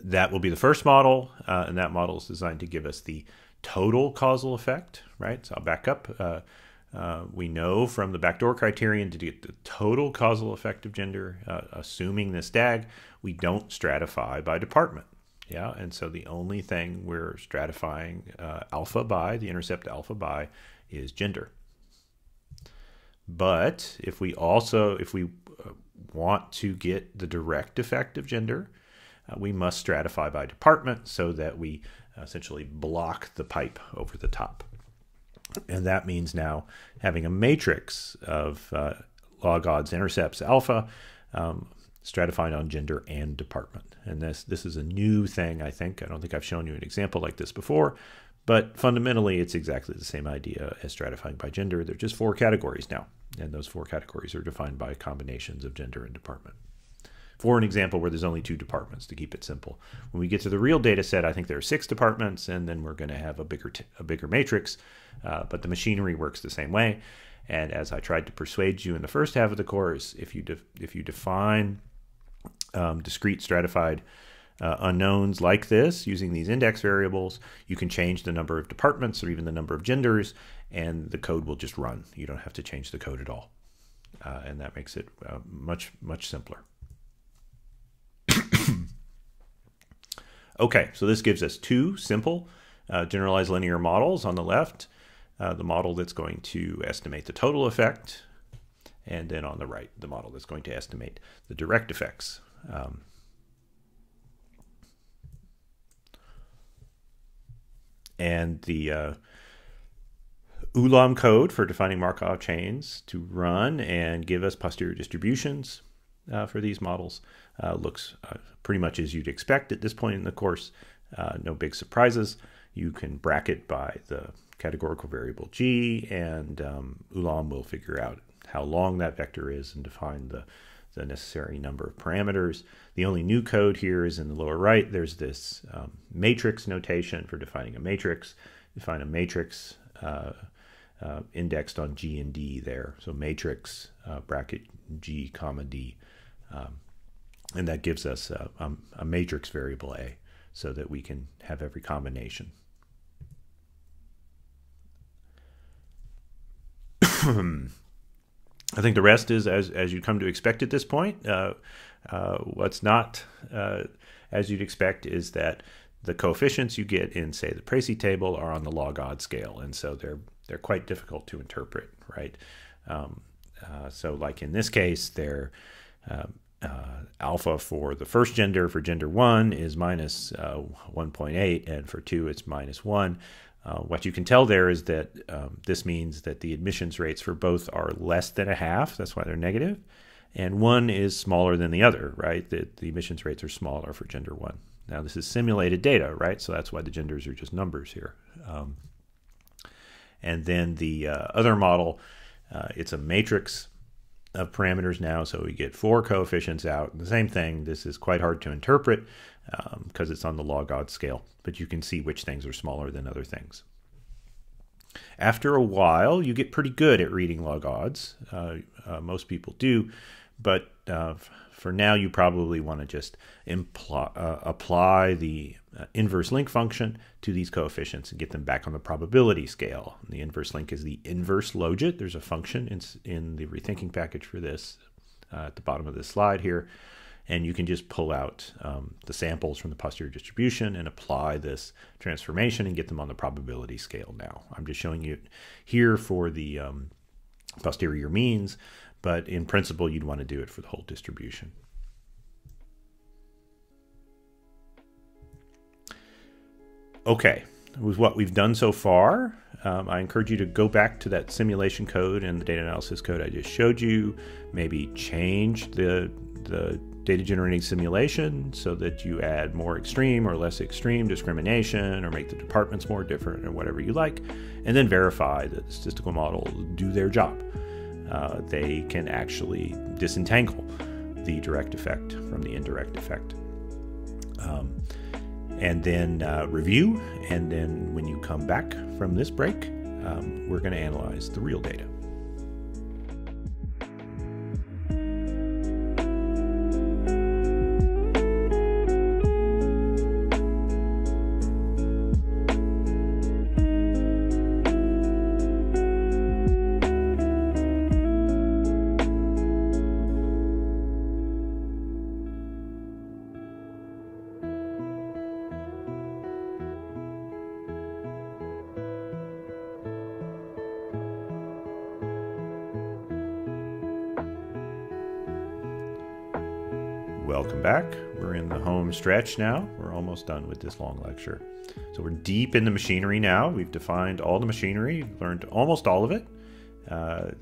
Speaker 1: That will be the first model, and that model is designed to give us the total causal effect, right? So I'll back up. We know from the backdoor criterion to get the total causal effect of gender, assuming this DAG, we don't stratify by department. Yeah, and so the only thing we're stratifying alpha by, the intercept alpha by, is gender. But if we want to get the direct effect of gender, we must stratify by department so that we essentially block the pipe over the top. And that means now having a matrix of log odds intercepts alpha, stratifying on gender and department. And this is a new thing, I think. I don't think I've shown you an example like this before, but fundamentally it's exactly the same idea as stratifying by gender. There are just 4 categories now, and those 4 categories are defined by combinations of gender and department. For an example where there's only 2 departments, to keep it simple. When we get to the real data set, I think there are 6 departments, and then we're going to have a bigger matrix, but the machinery works the same way. And as I tried to persuade you in the first half of the course, if you define discrete stratified unknowns like this using these index variables, you can change the number of departments or even the number of genders, and the code will just run. You don't have to change the code at all, and that makes it much simpler. Okay, so this gives us 2 simple generalized linear models on the left, the model that's going to estimate the total effect, and then on the right, the model that's going to estimate the direct effects. And the Ulam code for defining Markov chains to run and give us posterior distributions for these models looks pretty much as you'd expect at this point in the course. No big surprises. You can bracket by the categorical variable g, and Ulam will figure out how long that vector is and define the necessary number of parameters. The only new code here is in the lower right. There's this matrix notation for defining a matrix. Define a matrix indexed on G and D there. So matrix bracket G comma D. And that gives us a matrix variable A so that we can have every combination. I think the rest is as you come to expect at this point. What's not as you'd expect is that the coefficients you get in, say, the Précis table are on the log odd scale, and so they're quite difficult to interpret, right? So like in this case, they're alpha for the first gender, for gender 1, is minus 1.8, and for 2 it's minus 1. What you can tell there is that this means that the admissions rates for both are less than a half. That's why they're negative. and one is smaller than the other, right? The emissions rates are smaller for gender 1. Now, this is simulated data, right? So that's why the genders are just numbers here. And then the other model, it's a matrix of parameters now, so we get 4 coefficients out. The same thing, this is quite hard to interpret because it's on the log odds scale, but you can see which things are smaller than other things. After a while, you get pretty good at reading log odds. Most people do, but for now, you probably want to just apply the inverse link function to these coefficients and get them back on the probability scale. And the inverse link is the inverse logit. There's a function in the Rethinking package for this at the bottom of this slide here. And you can just pull out the samples from the posterior distribution and apply this transformation and get them on the probability scale now. I'm just showing you here for the posterior means, but in principle, you'd want to do it for the whole distribution. Okay, with what we've done so far, I encourage you to go back to that simulation code and the data analysis code I just showed you, maybe change the data generating simulation so that you add more extreme or less extreme discrimination, or make the departments more different, or whatever you like, and then verify that the statistical models do their job. They can actually disentangle the direct effect from the indirect effect. And then review, and then when you come back from this break, we're going to analyze the real data. Welcome back. We're in the home stretch now. We're almost done with this long lecture. So we're deep in the machinery now. We've defined all the machinery, learned almost all of it.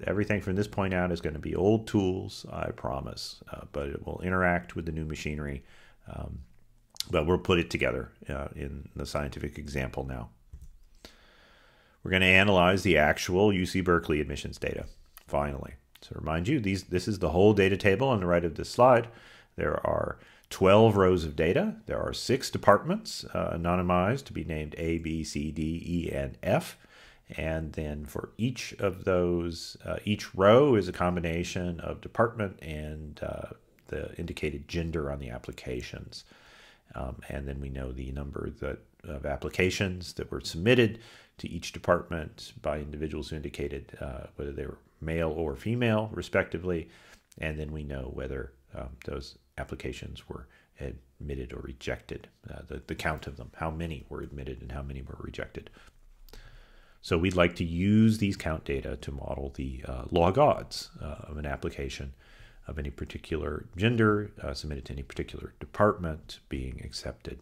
Speaker 1: Everything from this point out is going to be old tools, I promise, but it will interact with the new machinery. But we'll put it together in the scientific example now. We're going to analyze the actual UC Berkeley admissions data, finally. So remind you, this is the whole data table on the right of this slide. There are 12 rows of data. There are 6 departments, anonymized, to be named A, B, C, D, E, and F. And then for each of those, each row is a combination of department and the indicated gender on the applications. And then we know the number of applications that were submitted to each department by individuals who indicated whether they were male or female, respectively. And then we know whether those applications were admitted or rejected, the count of them, how many were admitted and how many were rejected. So we'd like to use these count data to model the log odds of an application of any particular gender submitted to any particular department being accepted.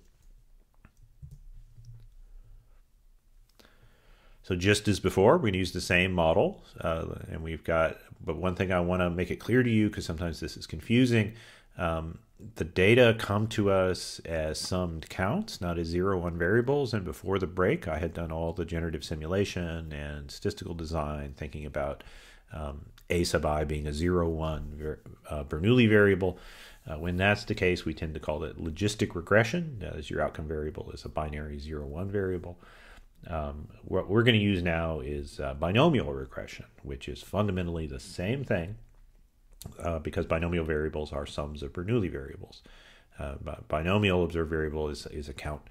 Speaker 1: So just as before, we're going to use the same model, and we've got, but one thing I want to make it clear to you, because sometimes this is confusing, the data come to us as summed counts, not as 0-1 variables. And before the break, I had done all the generative simulation and statistical design, thinking about A sub I being a 0-1 Bernoulli variable. When that's the case, we tend to call it logistic regression, as your outcome variable is a binary 0-1 variable. What we're going to use now is binomial regression, which is fundamentally the same thing, because binomial variables are sums of Bernoulli variables. Binomial observed variable is a count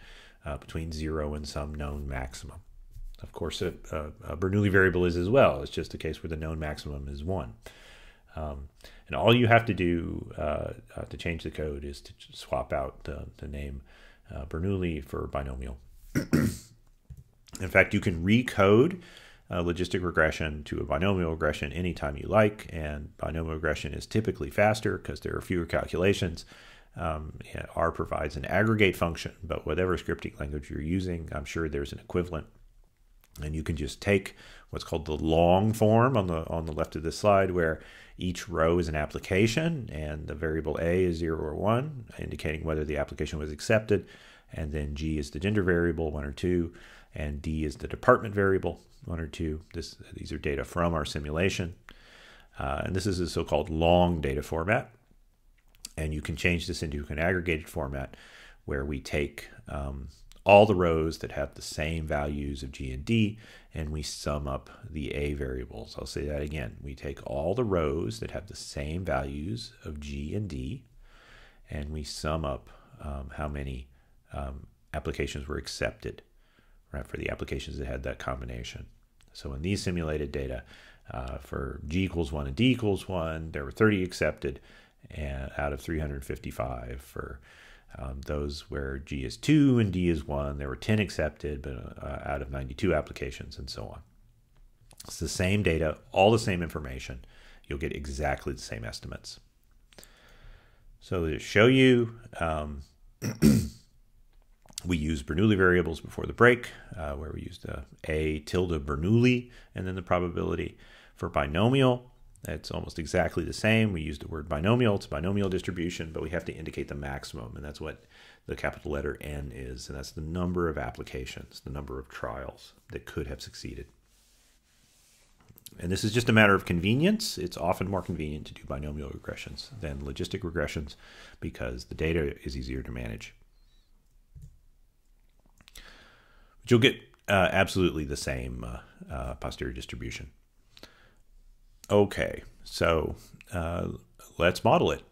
Speaker 1: between 0 and some known maximum. Of course, a Bernoulli variable is as well. It's just a case where the known maximum is 1. And all you have to do to change the code is to swap out the name Bernoulli for binomial. In fact, you can recode logistic regression to a binomial regression anytime you like, and binomial regression is typically faster because there are fewer calculations. R provides an aggregate function, but whatever scripting language you're using, I'm sure there's an equivalent And you can just take what's called the long form on the left of this slide, where each row is an application, and the variable A is 0 or 1, indicating whether the application was accepted. And then G is the gender variable, 1 or 2, and D is the department variable, 1 or 2. These are data from our simulation. And this is a so-called long data format. And you can change this into an aggregated format where we take all the rows that have the same values of G and D, and we sum up the A variables. I'll say that again. We take all the rows that have the same values of G and D, and we sum up how many applications were accepted, right, for the applications that had that combination. So in these simulated data, for G equals 1 and D equals 1, there were 30 accepted out of 355. For those where G is 2 and D is 1, there were 10 accepted, but out of 92 applications, and so on. It's the same data, all the same information. You'll get exactly the same estimates. So to show you, we used Bernoulli variables before the break, where we used A tilde Bernoulli and then the probability. For binomial, it's almost exactly the same. We used the word binomial. It's a binomial distribution, but we have to indicate the maximum, and that's what the capital letter N is, and that's the number of applications, the number of trials that could have succeeded. And this is just a matter of convenience. It's often more convenient to do binomial regressions than logistic regressions because the data is easier to manage. But you'll get absolutely the same posterior distribution. Okay, so let's model it.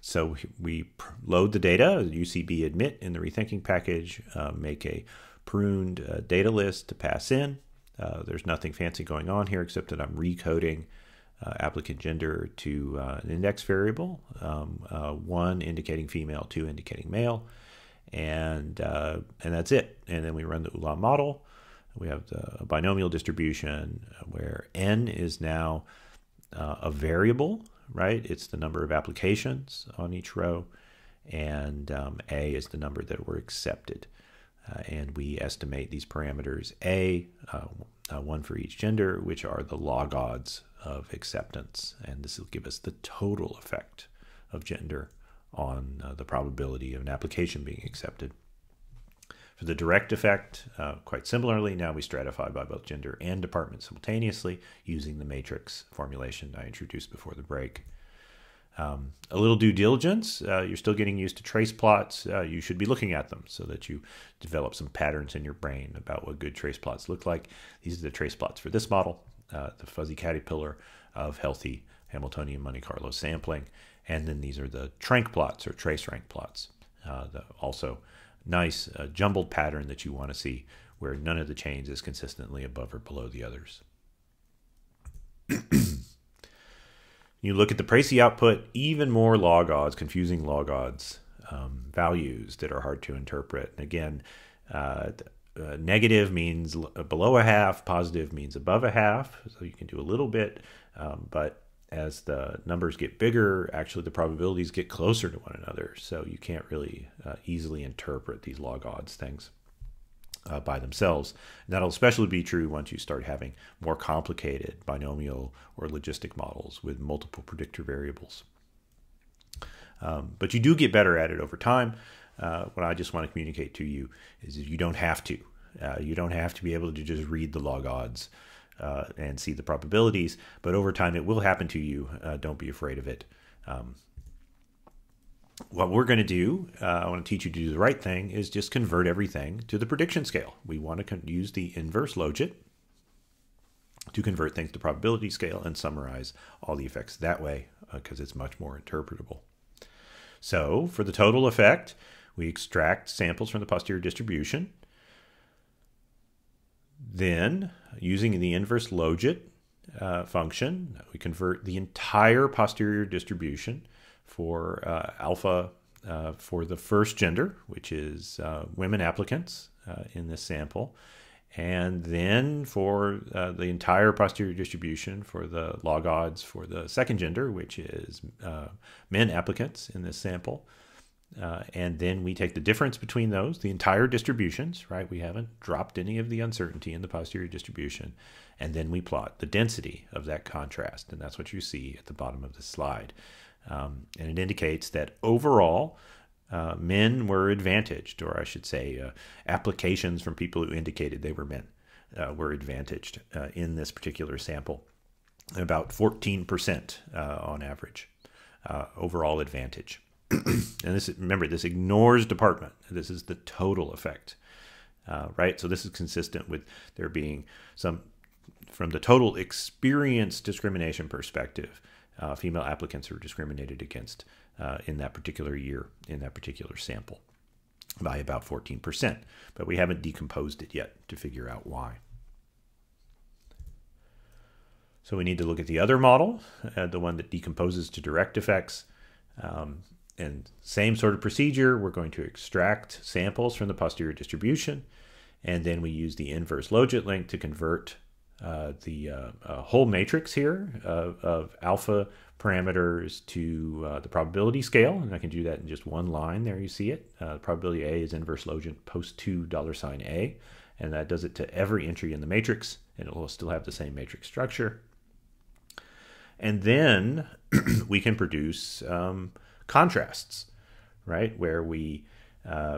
Speaker 1: So we load the data, UCB admit in the Rethinking package, make a pruned data list to pass in. There's nothing fancy going on here except that I'm recoding applicant gender to an index variable, 1 indicating female, 2 indicating male, and that's it. And then we run the Ulam model. We have the binomial distribution where N is now a variable, right? It's the number of applications on each row, and A is the number that were accepted. And we estimate these parameters A, 1 for each gender, which are the log odds of acceptance. And this will give us the total effect of gender on the probability of an application being accepted. For the direct effect, quite similarly, now we stratify by both gender and department simultaneously using the matrix formulation I introduced before the break. A little due diligence, you're still getting used to trace plots. You should be looking at them so that you develop some patterns in your brain about what good trace plots look like. These are the trace plots for this model, the fuzzy caterpillar of healthy Hamiltonian Monte Carlo sampling. And then these are the trank plots or trace rank plots. Also nice jumbled pattern that you want to see where none of the chains is consistently above or below the others. You look at the Précis output, even more log odds, confusing log odds values that are hard to interpret. And again, negative means below a half, positive means above a half. So you can do a little bit, but as the numbers get bigger, actually the probabilities get closer to one another. So you can't really easily interpret these log odds things by themselves. And that'll especially be true once you start having more complicated binomial or logistic models with multiple predictor variables. But you do get better at it over time. What I just want to communicate to you is that you don't have to. You don't have to be able to just read the log odds and see the probabilities, but over time it will happen to you. Don't be afraid of it. What we're going to do, I want to teach you to do the right thing, is just convert everything to the prediction scale. We want to use the inverse logit to convert things to probability scale and summarize all the effects that way because it's much more interpretable. So for the total effect, we extract samples from the posterior distribution. Then, using the inverse logit function, we convert the entire posterior distribution for alpha for the first gender, which is women applicants in this sample, and then for the entire posterior distribution for the log odds for the second gender, which is men applicants in this sample. And then we take the difference between those, the entire distributions, right? We haven't dropped any of the uncertainty in the posterior distribution. And then we plot the density of that contrast. And that's what you see at the bottom of the slide. And it indicates that overall, men were advantaged, or I should say applications from people who indicated they were men were advantaged in this particular sample. About 14% on average, overall advantage. And this, remember, this ignores department. This is the total effect, right? So this is consistent with there being some, from the total experience discrimination perspective, female applicants were discriminated against in that particular year, in that particular sample, by about 14%. But we haven't decomposed it yet to figure out why. So we need to look at the other model, the one that decomposes to direct effects. And same sort of procedure, we're going to extract samples from the posterior distribution, and then we use the inverse logit link to convert the whole matrix here of alpha parameters to the probability scale, and I can do that in just one line. There you see it. Probability A is inverse logit post $2 $A, and that does it to every entry in the matrix, and it will still have the same matrix structure. And then we can produce contrasts, right? Where we,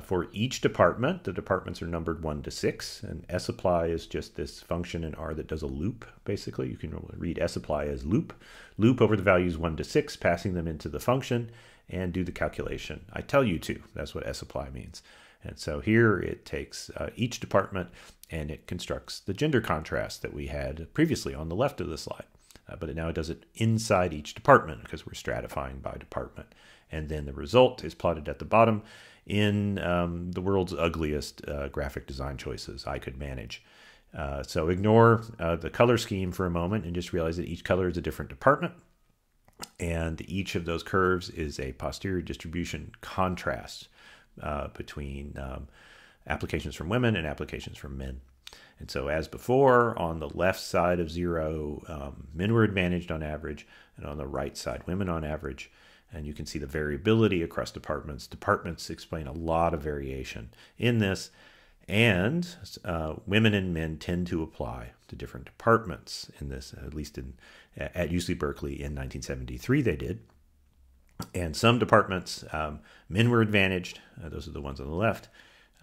Speaker 1: for each department, the departments are numbered 1 to 6, and sapply is just this function in R that does a loop, basically. You can read sapply as loop over the values 1 to 6, passing them into the function, and do the calculation. I tell you to. That's what sapply means. And so here it takes each department, and it constructs the gender contrast that we had previously on the left of the slide. But now it does it inside each department because we're stratifying by department. And then the result is plotted at the bottom in the world's ugliest graphic design choices I could manage. So ignore the color scheme for a moment and just realize that each color is a different department. And each of those curves is a posterior distribution contrast between applications from women and applications from men. And so as before, on the left side of 0, men were advantaged on average, and on the right side, women on average. And you can see the variability across departments. Departments explain a lot of variation in this, and women and men tend to apply to different departments in this, at least at UC Berkeley in 1973 they did. And some departments, men were advantaged. Those are the ones on the left.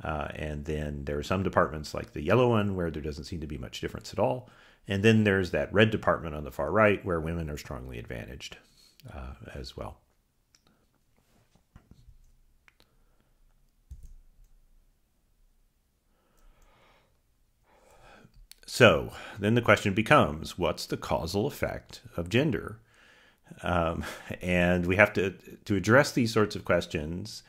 Speaker 1: And then there are some departments like the yellow one where there doesn't seem to be much difference at all. And then there's that red department on the far right where women are strongly advantaged as well. So then the question becomes, what's the causal effect of gender? And we have to address these sorts of questions.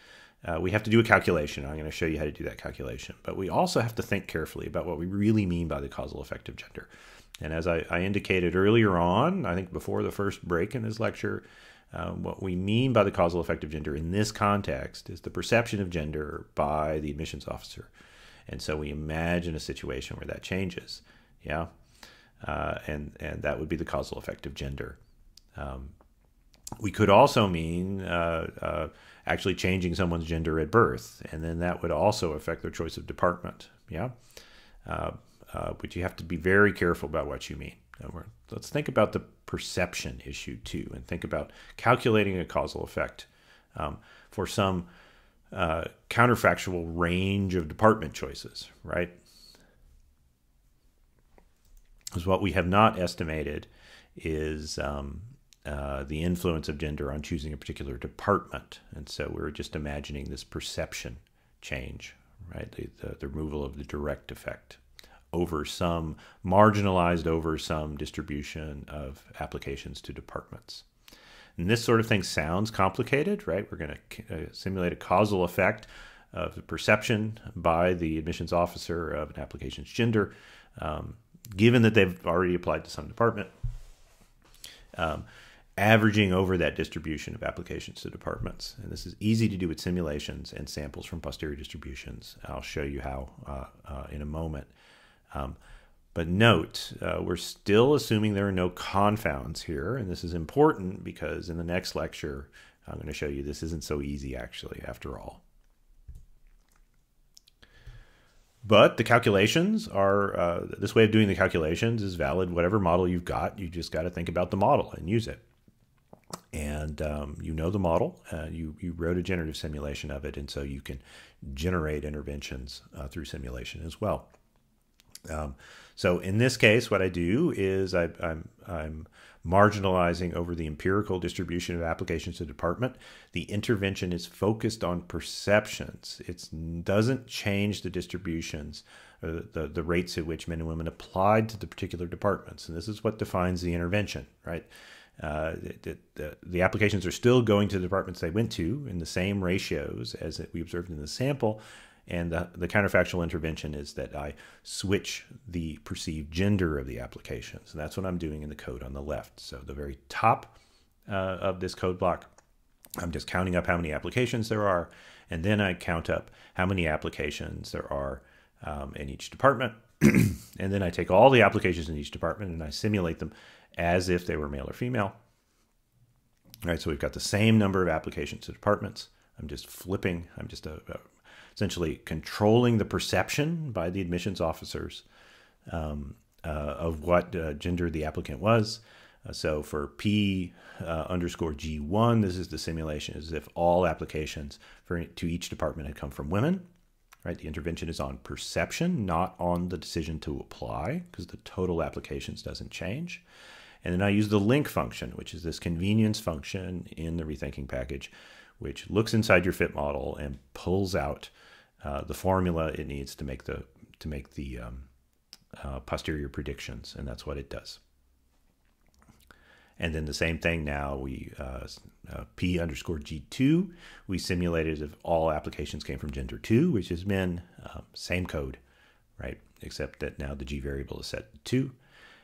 Speaker 1: We have to do a calculation. I'm going to show you how to do that calculation. But we also have to think carefully about what we really mean by the causal effect of gender. And as I indicated earlier on, I think before the first break in this lecture, what we mean by the causal effect of gender in this context is the perception of gender by the admissions officer. And so we imagine a situation where that changes. Yeah. And that would be the causal effect of gender. We could also mean actually changing someone's gender at birth, and then that would also affect their choice of department. Yeah, but you have to be very careful about what you mean. Let's think about the perception issue too, and think about calculating a causal effect for some counterfactual range of department choices, right? Because what we have not estimated is the influence of gender on choosing a particular department. And so we're just imagining this perception change, right? The removal of the direct effect over some, marginalized over some distribution of applications to departments. And this sort of thing sounds complicated, right? We're going to simulate a causal effect of the perception by the admissions officer of an application's gender, given that they've already applied to some department. Averaging over that distribution of applications to departments. And this is easy to do with simulations and samples from posterior distributions. I'll show you how in a moment. But note, we're still assuming there are no confounds here, and this is important because in the next lecture, I'm going to show you this isn't so easy, actually, after all. But the calculations are, this way of doing the calculations is valid. Whatever model you've got, you just got to think about the model and use it. And you know the model, you wrote a generative simulation of it, and so you can generate interventions through simulation as well. So in this case, what I do is I'm marginalizing over the empirical distribution of applications to department. The intervention is focused on perceptions. It doesn't change the distributions, or the rates at which men and women applied to the particular departments. And this is what defines the intervention, right? The applications are still going to the departments they went to in the same ratios as we observed in the sample. And the counterfactual intervention is that I switch the perceived gender of the applications. And that's what I'm doing in the code on the left. So the very top of this code block, I'm just counting up how many applications there are. And then I count up how many applications there are in each department. And then I take all the applications in each department and I simulate them as if they were male or female. All right, so we've got the same number of applications to departments. I'm just flipping, I'm just essentially controlling the perception by the admissions officers of what gender the applicant was. So for P underscore G1, this is the simulation as if all applications to each department had come from women. Right? The intervention is on perception, not on the decision to apply, because the total applications doesn't change. And then I use the link function, which is this convenience function in the Rethinking package, which looks inside your fit model and pulls out the formula it needs to make the posterior predictions, and that's what it does. And then the same thing now, we P underscore G2, we simulated if all applications came from gender 2, which is men, same code, right? Except that now the G variable is set to 2.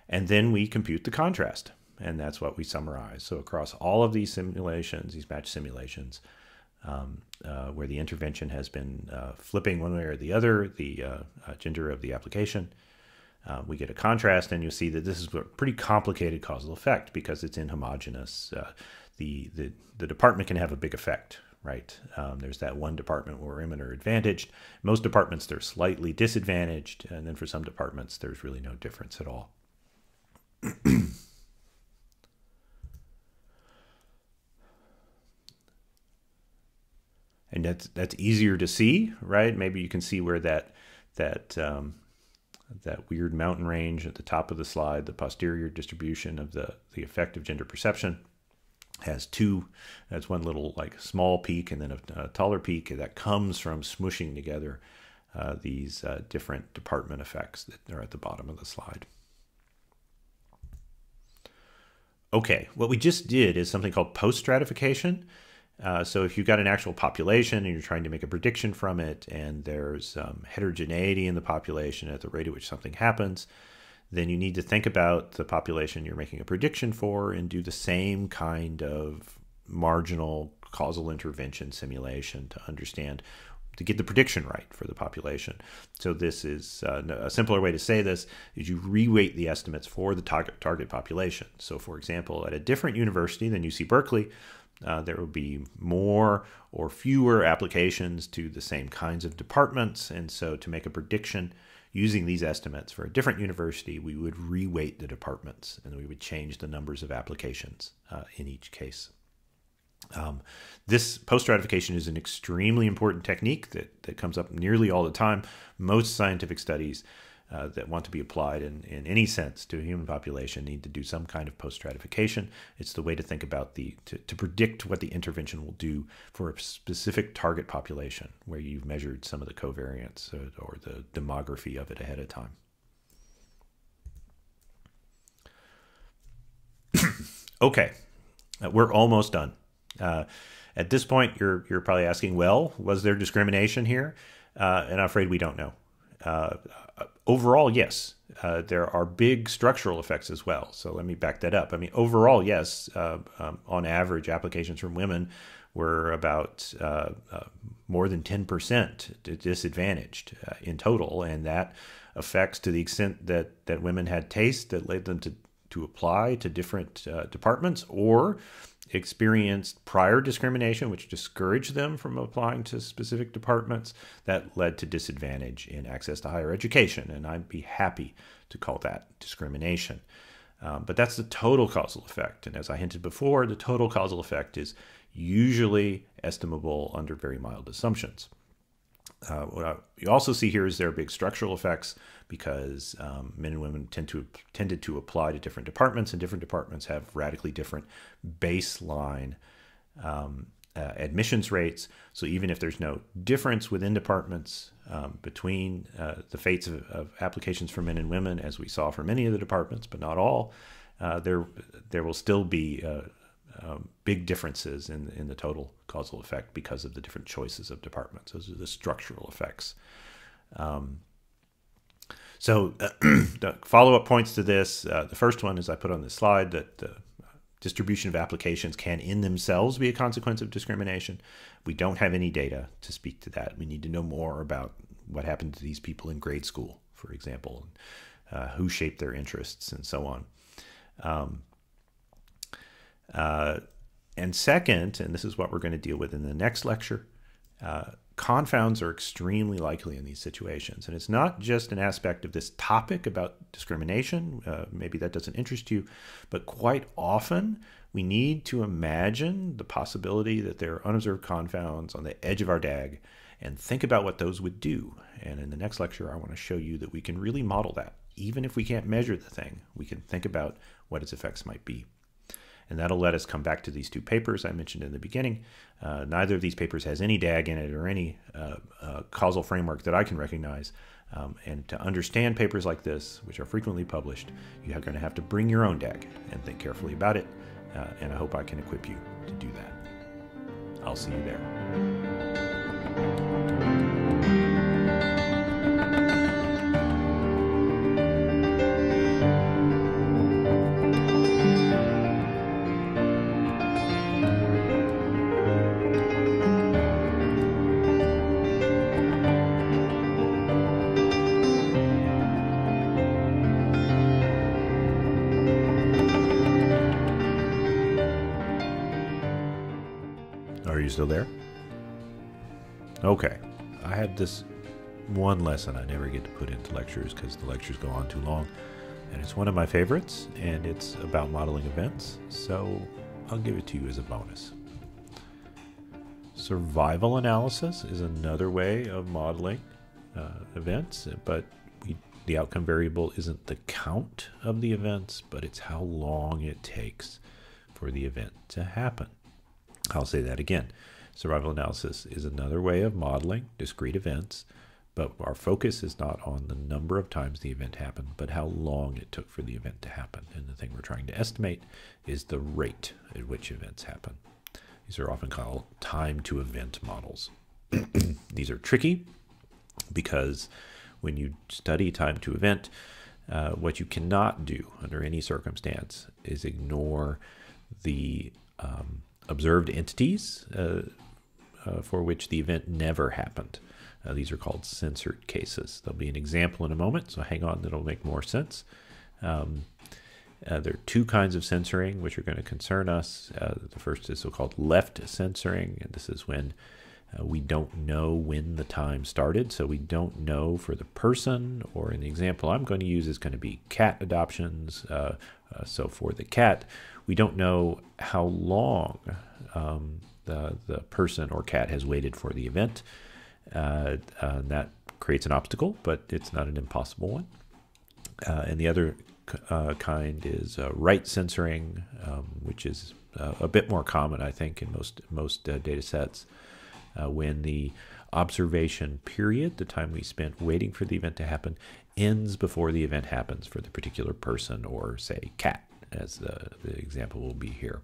Speaker 1: And then we compute the contrast, and that's what we summarize. So across all of these simulations, these match simulations, where the intervention has been flipping one way or the other, the gender of the application, we get a contrast, and you'll see that this is a pretty complicated causal effect because it's inhomogeneous. The department can have a big effect, right? There's that one department where women are advantaged. Most departments, they're slightly disadvantaged, and then for some departments, there's really no difference at all. And that's easier to see, right? Maybe you can see where that weird mountain range at the top of the slide, the posterior distribution of the effect of gender perception, has that's one little like small peak and then a taller peak that comes from smushing together these different department effects that are at the bottom of the slide. Okay, what we just did is something called post-stratification. So if you've got an actual population and you're trying to make a prediction from it, and there's heterogeneity in the population at the rate at which something happens, then you need to think about the population you're making a prediction for and do the same kind of marginal causal intervention simulation to understand, to get the prediction right for the population. So this is a simpler way to say this is you reweight the estimates for the target population. So for example, at a different university than UC Berkeley, there will be more or fewer applications to the same kinds of departments. And so to make a prediction using these estimates for a different university, we would reweight the departments and we would change the numbers of applications in each case. This post-stratification is an extremely important technique that comes up nearly all the time. Most scientific studies that want to be applied in any sense to a human population need to do some kind of post-stratification. It's the way to think about to predict what the intervention will do for a specific target population where you've measured some of the covariance or the demography of it ahead of time. Okay, we're almost done. At this point, you're probably asking, well, was there discrimination here? And I'm afraid we don't know. Overall, yes. There are big structural effects as well. So let me back that up. I mean, overall, yes. On average, applications from women were about more than 10% disadvantaged in total. And that affects to the extent that women had taste that led them to to apply to different departments, or experienced prior discrimination, which discouraged them from applying to specific departments, that led to disadvantage in access to higher education. And I'd be happy to call that discrimination. But that's the total causal effect. And as I hinted before, the total causal effect is usually estimable under very mild assumptions. What you also see here is there are big structural effects, because men and women tended to apply to different departments, and different departments have radically different baseline admissions rates. So even if there's no difference within departments between the fates of applications for men and women, as we saw for many of the departments, but not all, there will still be big differences in the total causal effect because of the different choices of departments. Those are the structural effects. So the follow-up points to this, the first one is I put on this slide that the distribution of applications can in themselves be a consequence of discrimination. We don't have any data to speak to that. We need to know more about what happened to these people in grade school, for example, who shaped their interests and so on. And second, and this is what we're going to deal with in the next lecture, confounds are extremely likely in these situations. And it's not just an aspect of this topic about discrimination, maybe that doesn't interest you, but quite often we need to imagine the possibility that there are unobserved confounds on the edge of our DAG and think about what those would do. And in the next lecture, I want to show you that we can really model that. Even if we can't measure the thing, we can think about what its effects might be. And that'll let us come back to these two papers I mentioned in the beginning. Neither of these papers has any DAG in it or any causal framework that I can recognize. And to understand papers like this, which are frequently published, you're going to have to bring your own DAG and think carefully about it. And I hope I can equip you to do that. I'll see you there. Are you still there? Okay. I have this one lesson I never get to put into lectures because the lectures go on too long. And it's one of my favorites, and it's about modeling events. So I'll give it to you as a bonus. Survival analysis is another way of modeling events, but the outcome variable isn't the count of the events, but it's how long it takes for the event to happen. I'll say that again. Survival analysis is another way of modeling discrete events, but our focus is not on the number of times the event happened, but how long it took for the event to happen. And the thing we're trying to estimate is the rate at which events happen. These are often called time-to-event models. These are tricky because when you study time-to-event, what you cannot do under any circumstance is ignore the observed entities for which the event never happened. These are called censored cases. There'll be an example in a moment, so hang on, that'll make more sense. There are two kinds of censoring which are going to concern us. The first is so-called left censoring, and this is when we don't know when the time started, so we don't know for the person, or in the example I'm going to use is going to be cat adoptions. So for the cat, we don't know how long the person or cat has waited for the event. That creates an obstacle, but it's not an impossible one. And the other kind is right censoring, which is a bit more common, I think, in most data sets. When the observation period, the time we spent waiting for the event to happen, ends before the event happens for the particular person or, say, cat, as the example will be here.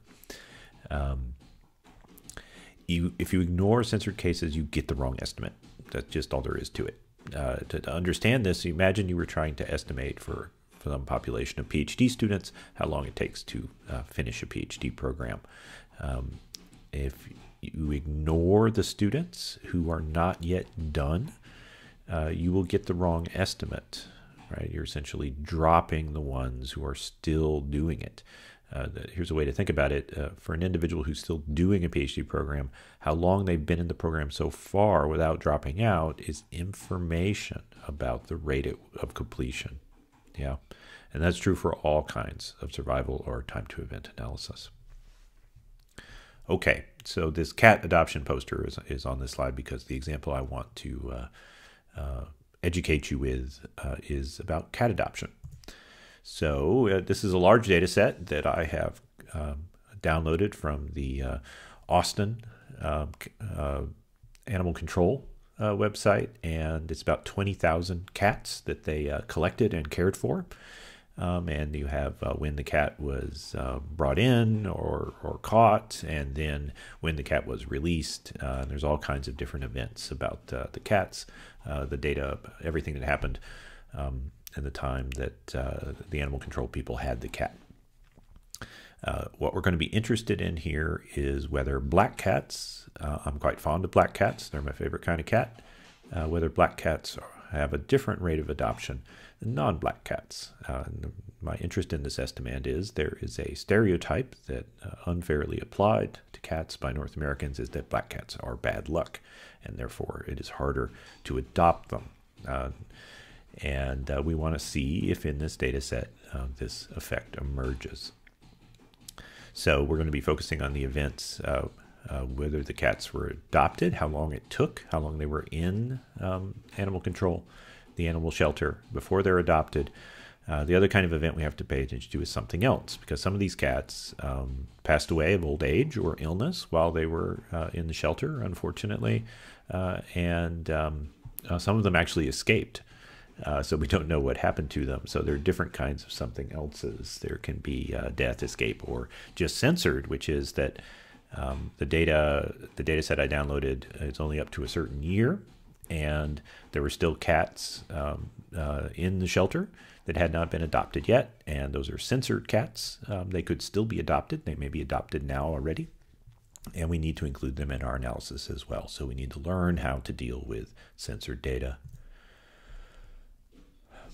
Speaker 1: If you ignore censored cases, you get the wrong estimate. That's just all there is to it. To understand this, imagine you were trying to estimate for some population of PhD students how long it takes to finish a PhD program. If you ignore the students who are not yet done, you will get the wrong estimate right? You're essentially dropping the ones who are still doing it. Here's a way to think about it. For an individual who's still doing a PhD program, how long they've been in the program so far without dropping out is information about the rate of completion. Yeah, and that's true for all kinds of survival or time to event analysis. Okay, so this cat adoption poster is on this slide because the example I want to educate you with is about cat adoption. So this is a large data set that I have downloaded from the Austin Animal Control website, and it's about 20,000 cats that they collected and cared for. And you have when the cat was brought in or caught, and then when the cat was released. There's all kinds of different events about the cats, the data, everything that happened in the time that the animal control people had the cat. What we're going to be interested in here is whether black cats, I'm quite fond of black cats, they're my favorite kind of cat, whether black cats have a different rate of adoption than non-black cats. My interest in this estimand is there is a stereotype that unfairly applied to cats by North Americans is that black cats are bad luck, and therefore it is harder to adopt them. And we want to see if in this data set this effect emerges. So we're going to be focusing on the events, whether the cats were adopted, how long it took, how long they were in animal control, the animal shelter before they're adopted. The other kind of event we have to pay attention to is something else, because some of these cats passed away of old age or illness while they were in the shelter, unfortunately, and some of them actually escaped. So we don't know what happened to them. So there are different kinds of something else's. There can be death, escape, or just censored, which is that the data set I downloaded is only up to a certain year, and there were still cats in the shelter that had not been adopted yet, and those are censored cats. They could still be adopted. They may be adopted now already, and we need to include them in our analysis as well. So we need to learn how to deal with censored data.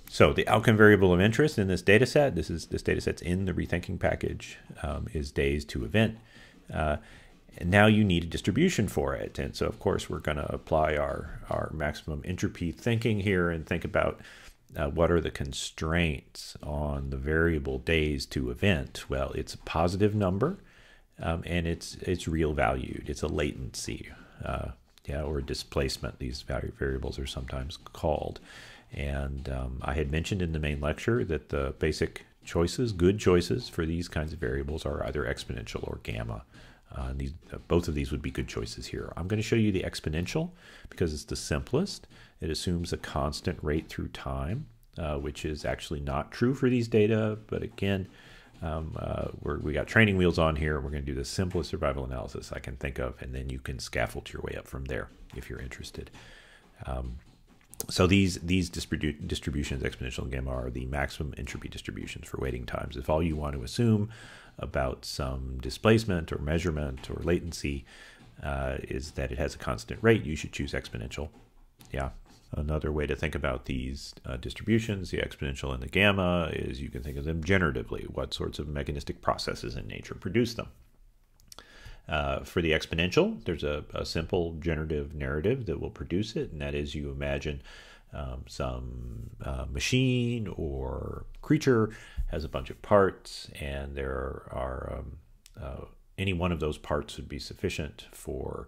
Speaker 1: So the outcome variable of interest in this data set, this data set's in the Rethinking package, is days to event. And now you need a distribution for it. And so, of course, we're going to apply our maximum entropy thinking here and think about what are the constraints on the variable days to event. Well, it's a positive number, and it's real valued. It's a latency, or displacement. These variables are sometimes called. And I had mentioned in the main lecture that the basic choices, good choices for these kinds of variables are either exponential or gamma. Both of these would be good choices here. I'm going to show you the exponential because it's the simplest. It assumes a constant rate through time, which is actually not true for these data. But again, we got training wheels on here. We're going to do the simplest survival analysis I can think of, and then you can scaffold your way up from there if you're interested. So these distributions, exponential and gamma, are the maximum entropy distributions for waiting times. If all you want to assume about some displacement or measurement or latency is that it has a constant rate, you should choose exponential. Yeah. Another way to think about these distributions, the exponential and the gamma, is you can think of them generatively. What sorts of mechanistic processes in nature produce them? For the exponential, there's a simple generative narrative that will produce it, and that is you imagine some machine or creature has a bunch of parts, and there are any one of those parts would be sufficient for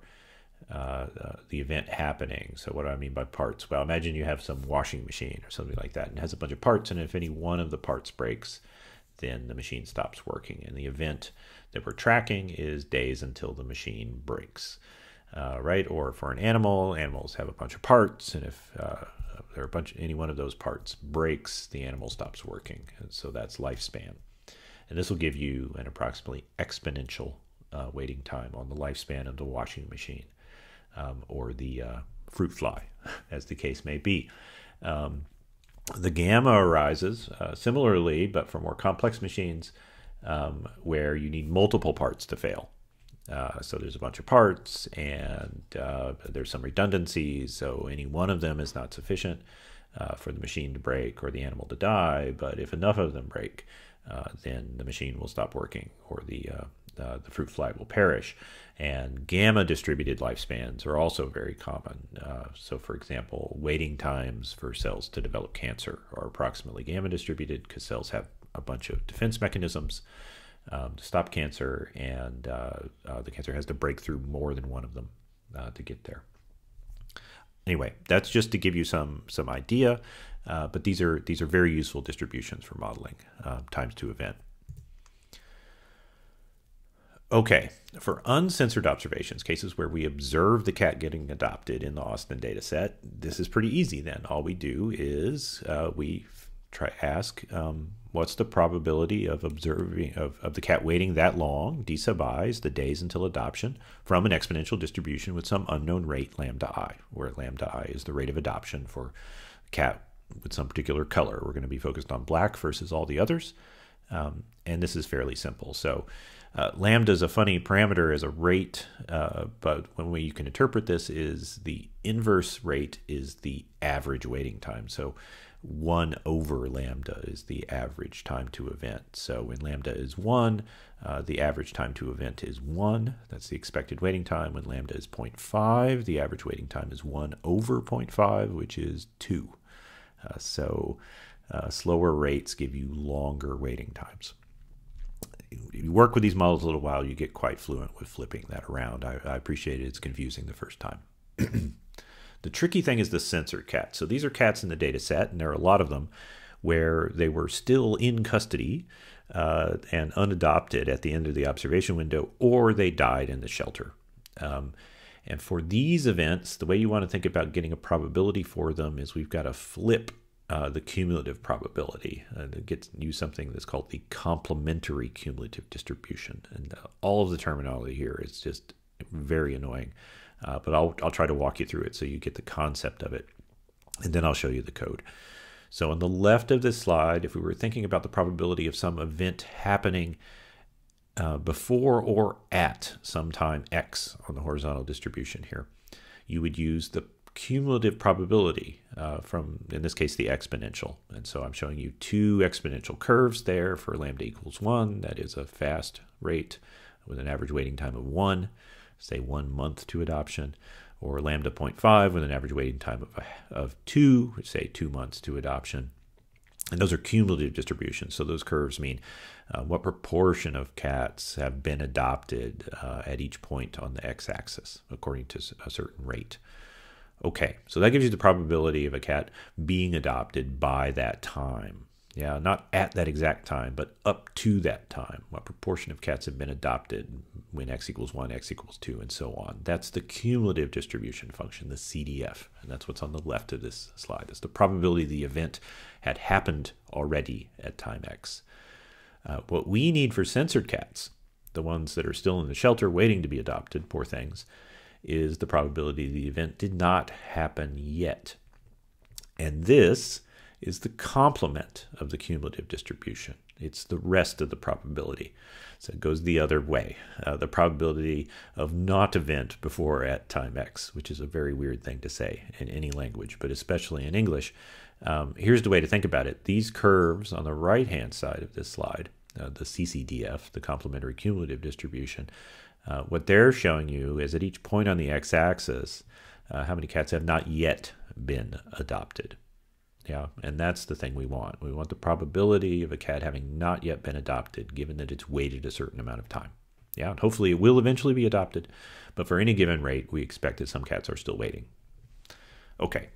Speaker 1: the event happening. So what do I mean by parts? Well, imagine you have some washing machine or something like that, and it has a bunch of parts, and if any one of the parts breaks, then the machine stops working, and the event that we're tracking is days until the machine breaks, right? Or for an animal, animals have a bunch of parts, and if any one of those parts breaks, the animal stops working, and so that's lifespan. And this will give you an approximately exponential waiting time on the lifespan of the washing machine or the fruit fly, as the case may be. The gamma arises similarly, but for more complex machines where you need multiple parts to fail. So there's a bunch of parts, and there's some redundancies, so any one of them is not sufficient. for the machine to break or the animal to die, but if enough of them break, then the machine will stop working or the fruit fly will perish. And gamma distributed lifespans are also very common. So for example, waiting times for cells to develop cancer are approximately gamma distributed because cells have a bunch of defense mechanisms to stop cancer, and the cancer has to break through more than one of them to get there. Anyway, that's just to give you some idea, but these are very useful distributions for modeling times to event. Okay, for uncensored observations, cases where we observe the cat getting adopted in the Austin data set, this is pretty easy then. All we do is we ask what's the probability of observing of the cat waiting that long, d sub I is the days until adoption, from an exponential distribution with some unknown rate lambda I, where lambda I is the rate of adoption for a cat with some particular color. We're going to be focused on black versus all the others, and this is fairly simple. So lambda is a funny parameter as a rate, but one way you can interpret this is the inverse rate is the average waiting time. So 1 over lambda is the average time to event. So when lambda is 1, the average time to event is 1. That's the expected waiting time. When lambda is 0.5, the average waiting time is 1 over 0.5, which is 2. So slower rates give you longer waiting times. If you work with these models a little while, you get quite fluent with flipping that around. I appreciate it. It's confusing the first time. The tricky thing is the censored cat. So these are cats in the data set, and there are a lot of them, where they were still in custody and unadopted at the end of the observation window, or they died in the shelter. And for these events, the way you want to think about getting a probability for them is we've got to flip the cumulative probability to use something that's called the complementary cumulative distribution. And all of the terminology here is just very annoying. But I'll try to walk you through it so you get the concept of it, and then I'll show you the code. So on the left of this slide, if we were thinking about the probability of some event happening before or at some time x on the horizontal distribution here, you would use the cumulative probability from, in this case, the exponential. And so I'm showing you two exponential curves there for lambda equals 1. That is a fast rate with an average waiting time of 1. Say 1 month to adoption, or lambda 0.5 with an average waiting time of 2, which say 2 months to adoption. And those are cumulative distributions. So those curves mean what proportion of cats have been adopted at each point on the x-axis according to a certain rate. Okay, so that gives you the probability of a cat being adopted by that time. Yeah, not at that exact time, but up to that time. What proportion of cats have been adopted when x equals 1, x equals 2, and so on. That's the cumulative distribution function, the CDF, and that's what's on the left of this slide. It's the probability the event had happened already at time x. What we need for censored cats, the ones that are still in the shelter waiting to be adopted, poor things, is the probability the event did not happen yet. And this is the complement of the cumulative distribution. It's the rest of the probability. So it goes the other way. The probability of not event before or at time x, which is a very weird thing to say in any language, but especially in English. Here's the way to think about it. These curves on the right-hand side of this slide, the CCDF, the complementary cumulative distribution, what they're showing you is at each point on the x-axis, how many cats have not yet been adopted. Yeah, and that's the thing we want. We want the probability of a cat having not yet been adopted, given that it's waited a certain amount of time. Yeah, and hopefully it will eventually be adopted, but for any given rate, we expect that some cats are still waiting. Okay.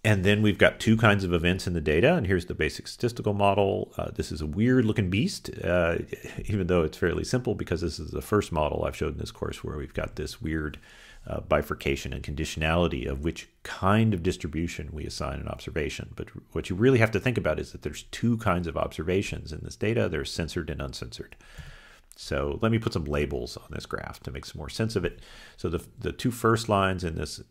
Speaker 1: And then we've got two kinds of events in the data, and here's the basic statistical model. This is a weird-looking beast, even though it's fairly simple, because this is the first model I've showed in this course where we've got this weird bifurcation and conditionality of which kind of distribution we assign an observation. But what you really have to think about is that there's two kinds of observations in this data. There's censored and uncensored. So let me put some labels on this graph to make some more sense of it. So the two first lines in this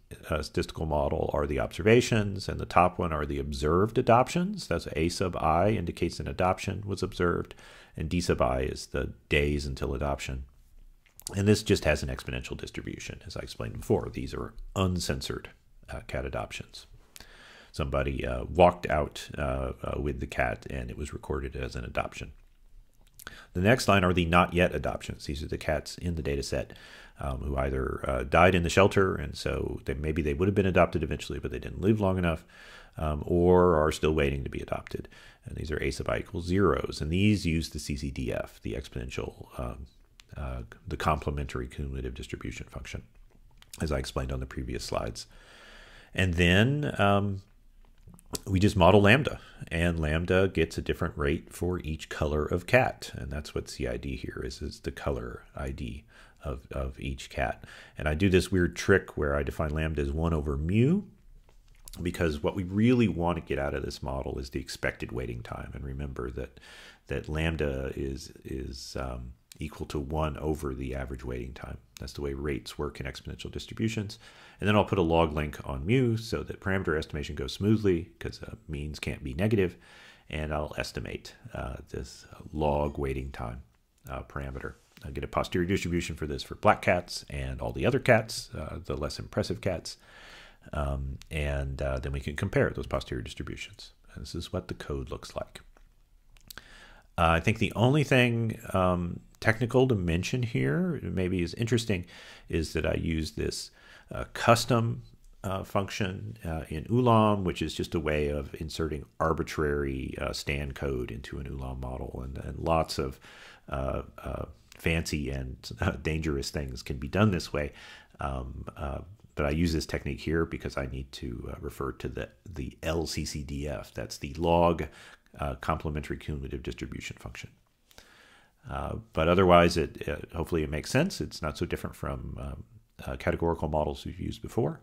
Speaker 1: statistical model are the observations, and the top one are the observed adoptions. That's A sub I indicates an adoption was observed, and D sub I is the days until adoption. And this just has an exponential distribution, as I explained before. These are uncensored cat adoptions. Somebody walked out with the cat and it was recorded as an adoption. The next line are the not yet adoptions. These are the cats in the data set who either died in the shelter, and so maybe they would have been adopted eventually, but they didn't live long enough, or are still waiting to be adopted. And these are a sub I equals zeros. And these use the CCDF, the exponential, the complementary cumulative distribution function, as I explained on the previous slides. And then we just model lambda, and lambda gets a different rate for each color of cat. And that's what CID here is the color ID of each cat. And I do this weird trick where I define lambda as 1 over mu, because what we really want to get out of this model is the expected waiting time. And remember that lambda is equal to 1 over the average waiting time. That's the way rates work in exponential distributions. And then I'll put a log link on mu so that parameter estimation goes smoothly, because means can't be negative. And I'll estimate this log waiting time parameter. I'll get a posterior distribution for this for black cats and all the other cats, the less impressive cats. And then we can compare those posterior distributions. And this is what the code looks like. I think the only thing technical to mention here, maybe is interesting, is that I use this custom function in Ulam, which is just a way of inserting arbitrary stand code into an Ulam model, and lots of fancy and dangerous things can be done this way. But I use this technique here because I need to refer to the LCCDF. That's the log complementary cumulative distribution function. But otherwise, hopefully it makes sense. It's not so different from categorical models we've used before.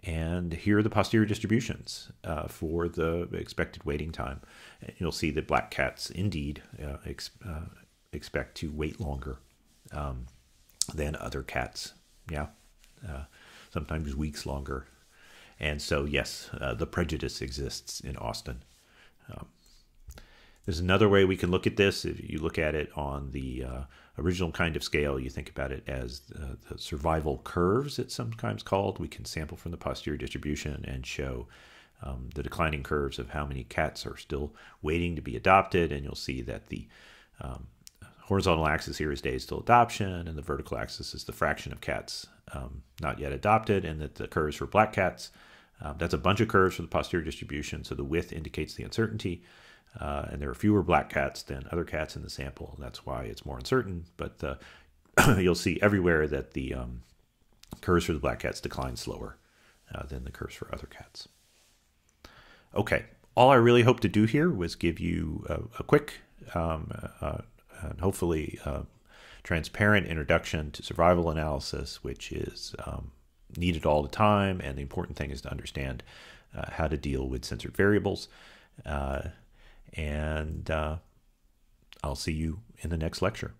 Speaker 1: And here are the posterior distributions for the expected waiting time. And you'll see that black cats indeed expect to wait longer than other cats. Yeah, sometimes weeks longer. And so, yes, the prejudice exists in Austin. There's another way we can look at this. If you look at it on the original kind of scale, you think about it as the survival curves, it's sometimes called. We can sample from the posterior distribution and show the declining curves of how many cats are still waiting to be adopted. And you'll see that the horizontal axis here is days till adoption, and the vertical axis is the fraction of cats not yet adopted, and that the curves for black cats, that's a bunch of curves for the posterior distribution, so the width indicates the uncertainty. And there are fewer black cats than other cats in the sample, and that's why it's more uncertain. But you'll see everywhere that the curves for the black cats decline slower than the curves for other cats. Okay, all I really hope to do here was give you a quick and hopefully transparent introduction to survival analysis, which is needed all the time, and the important thing is to understand how to deal with censored variables. And I'll see you in the next lecture.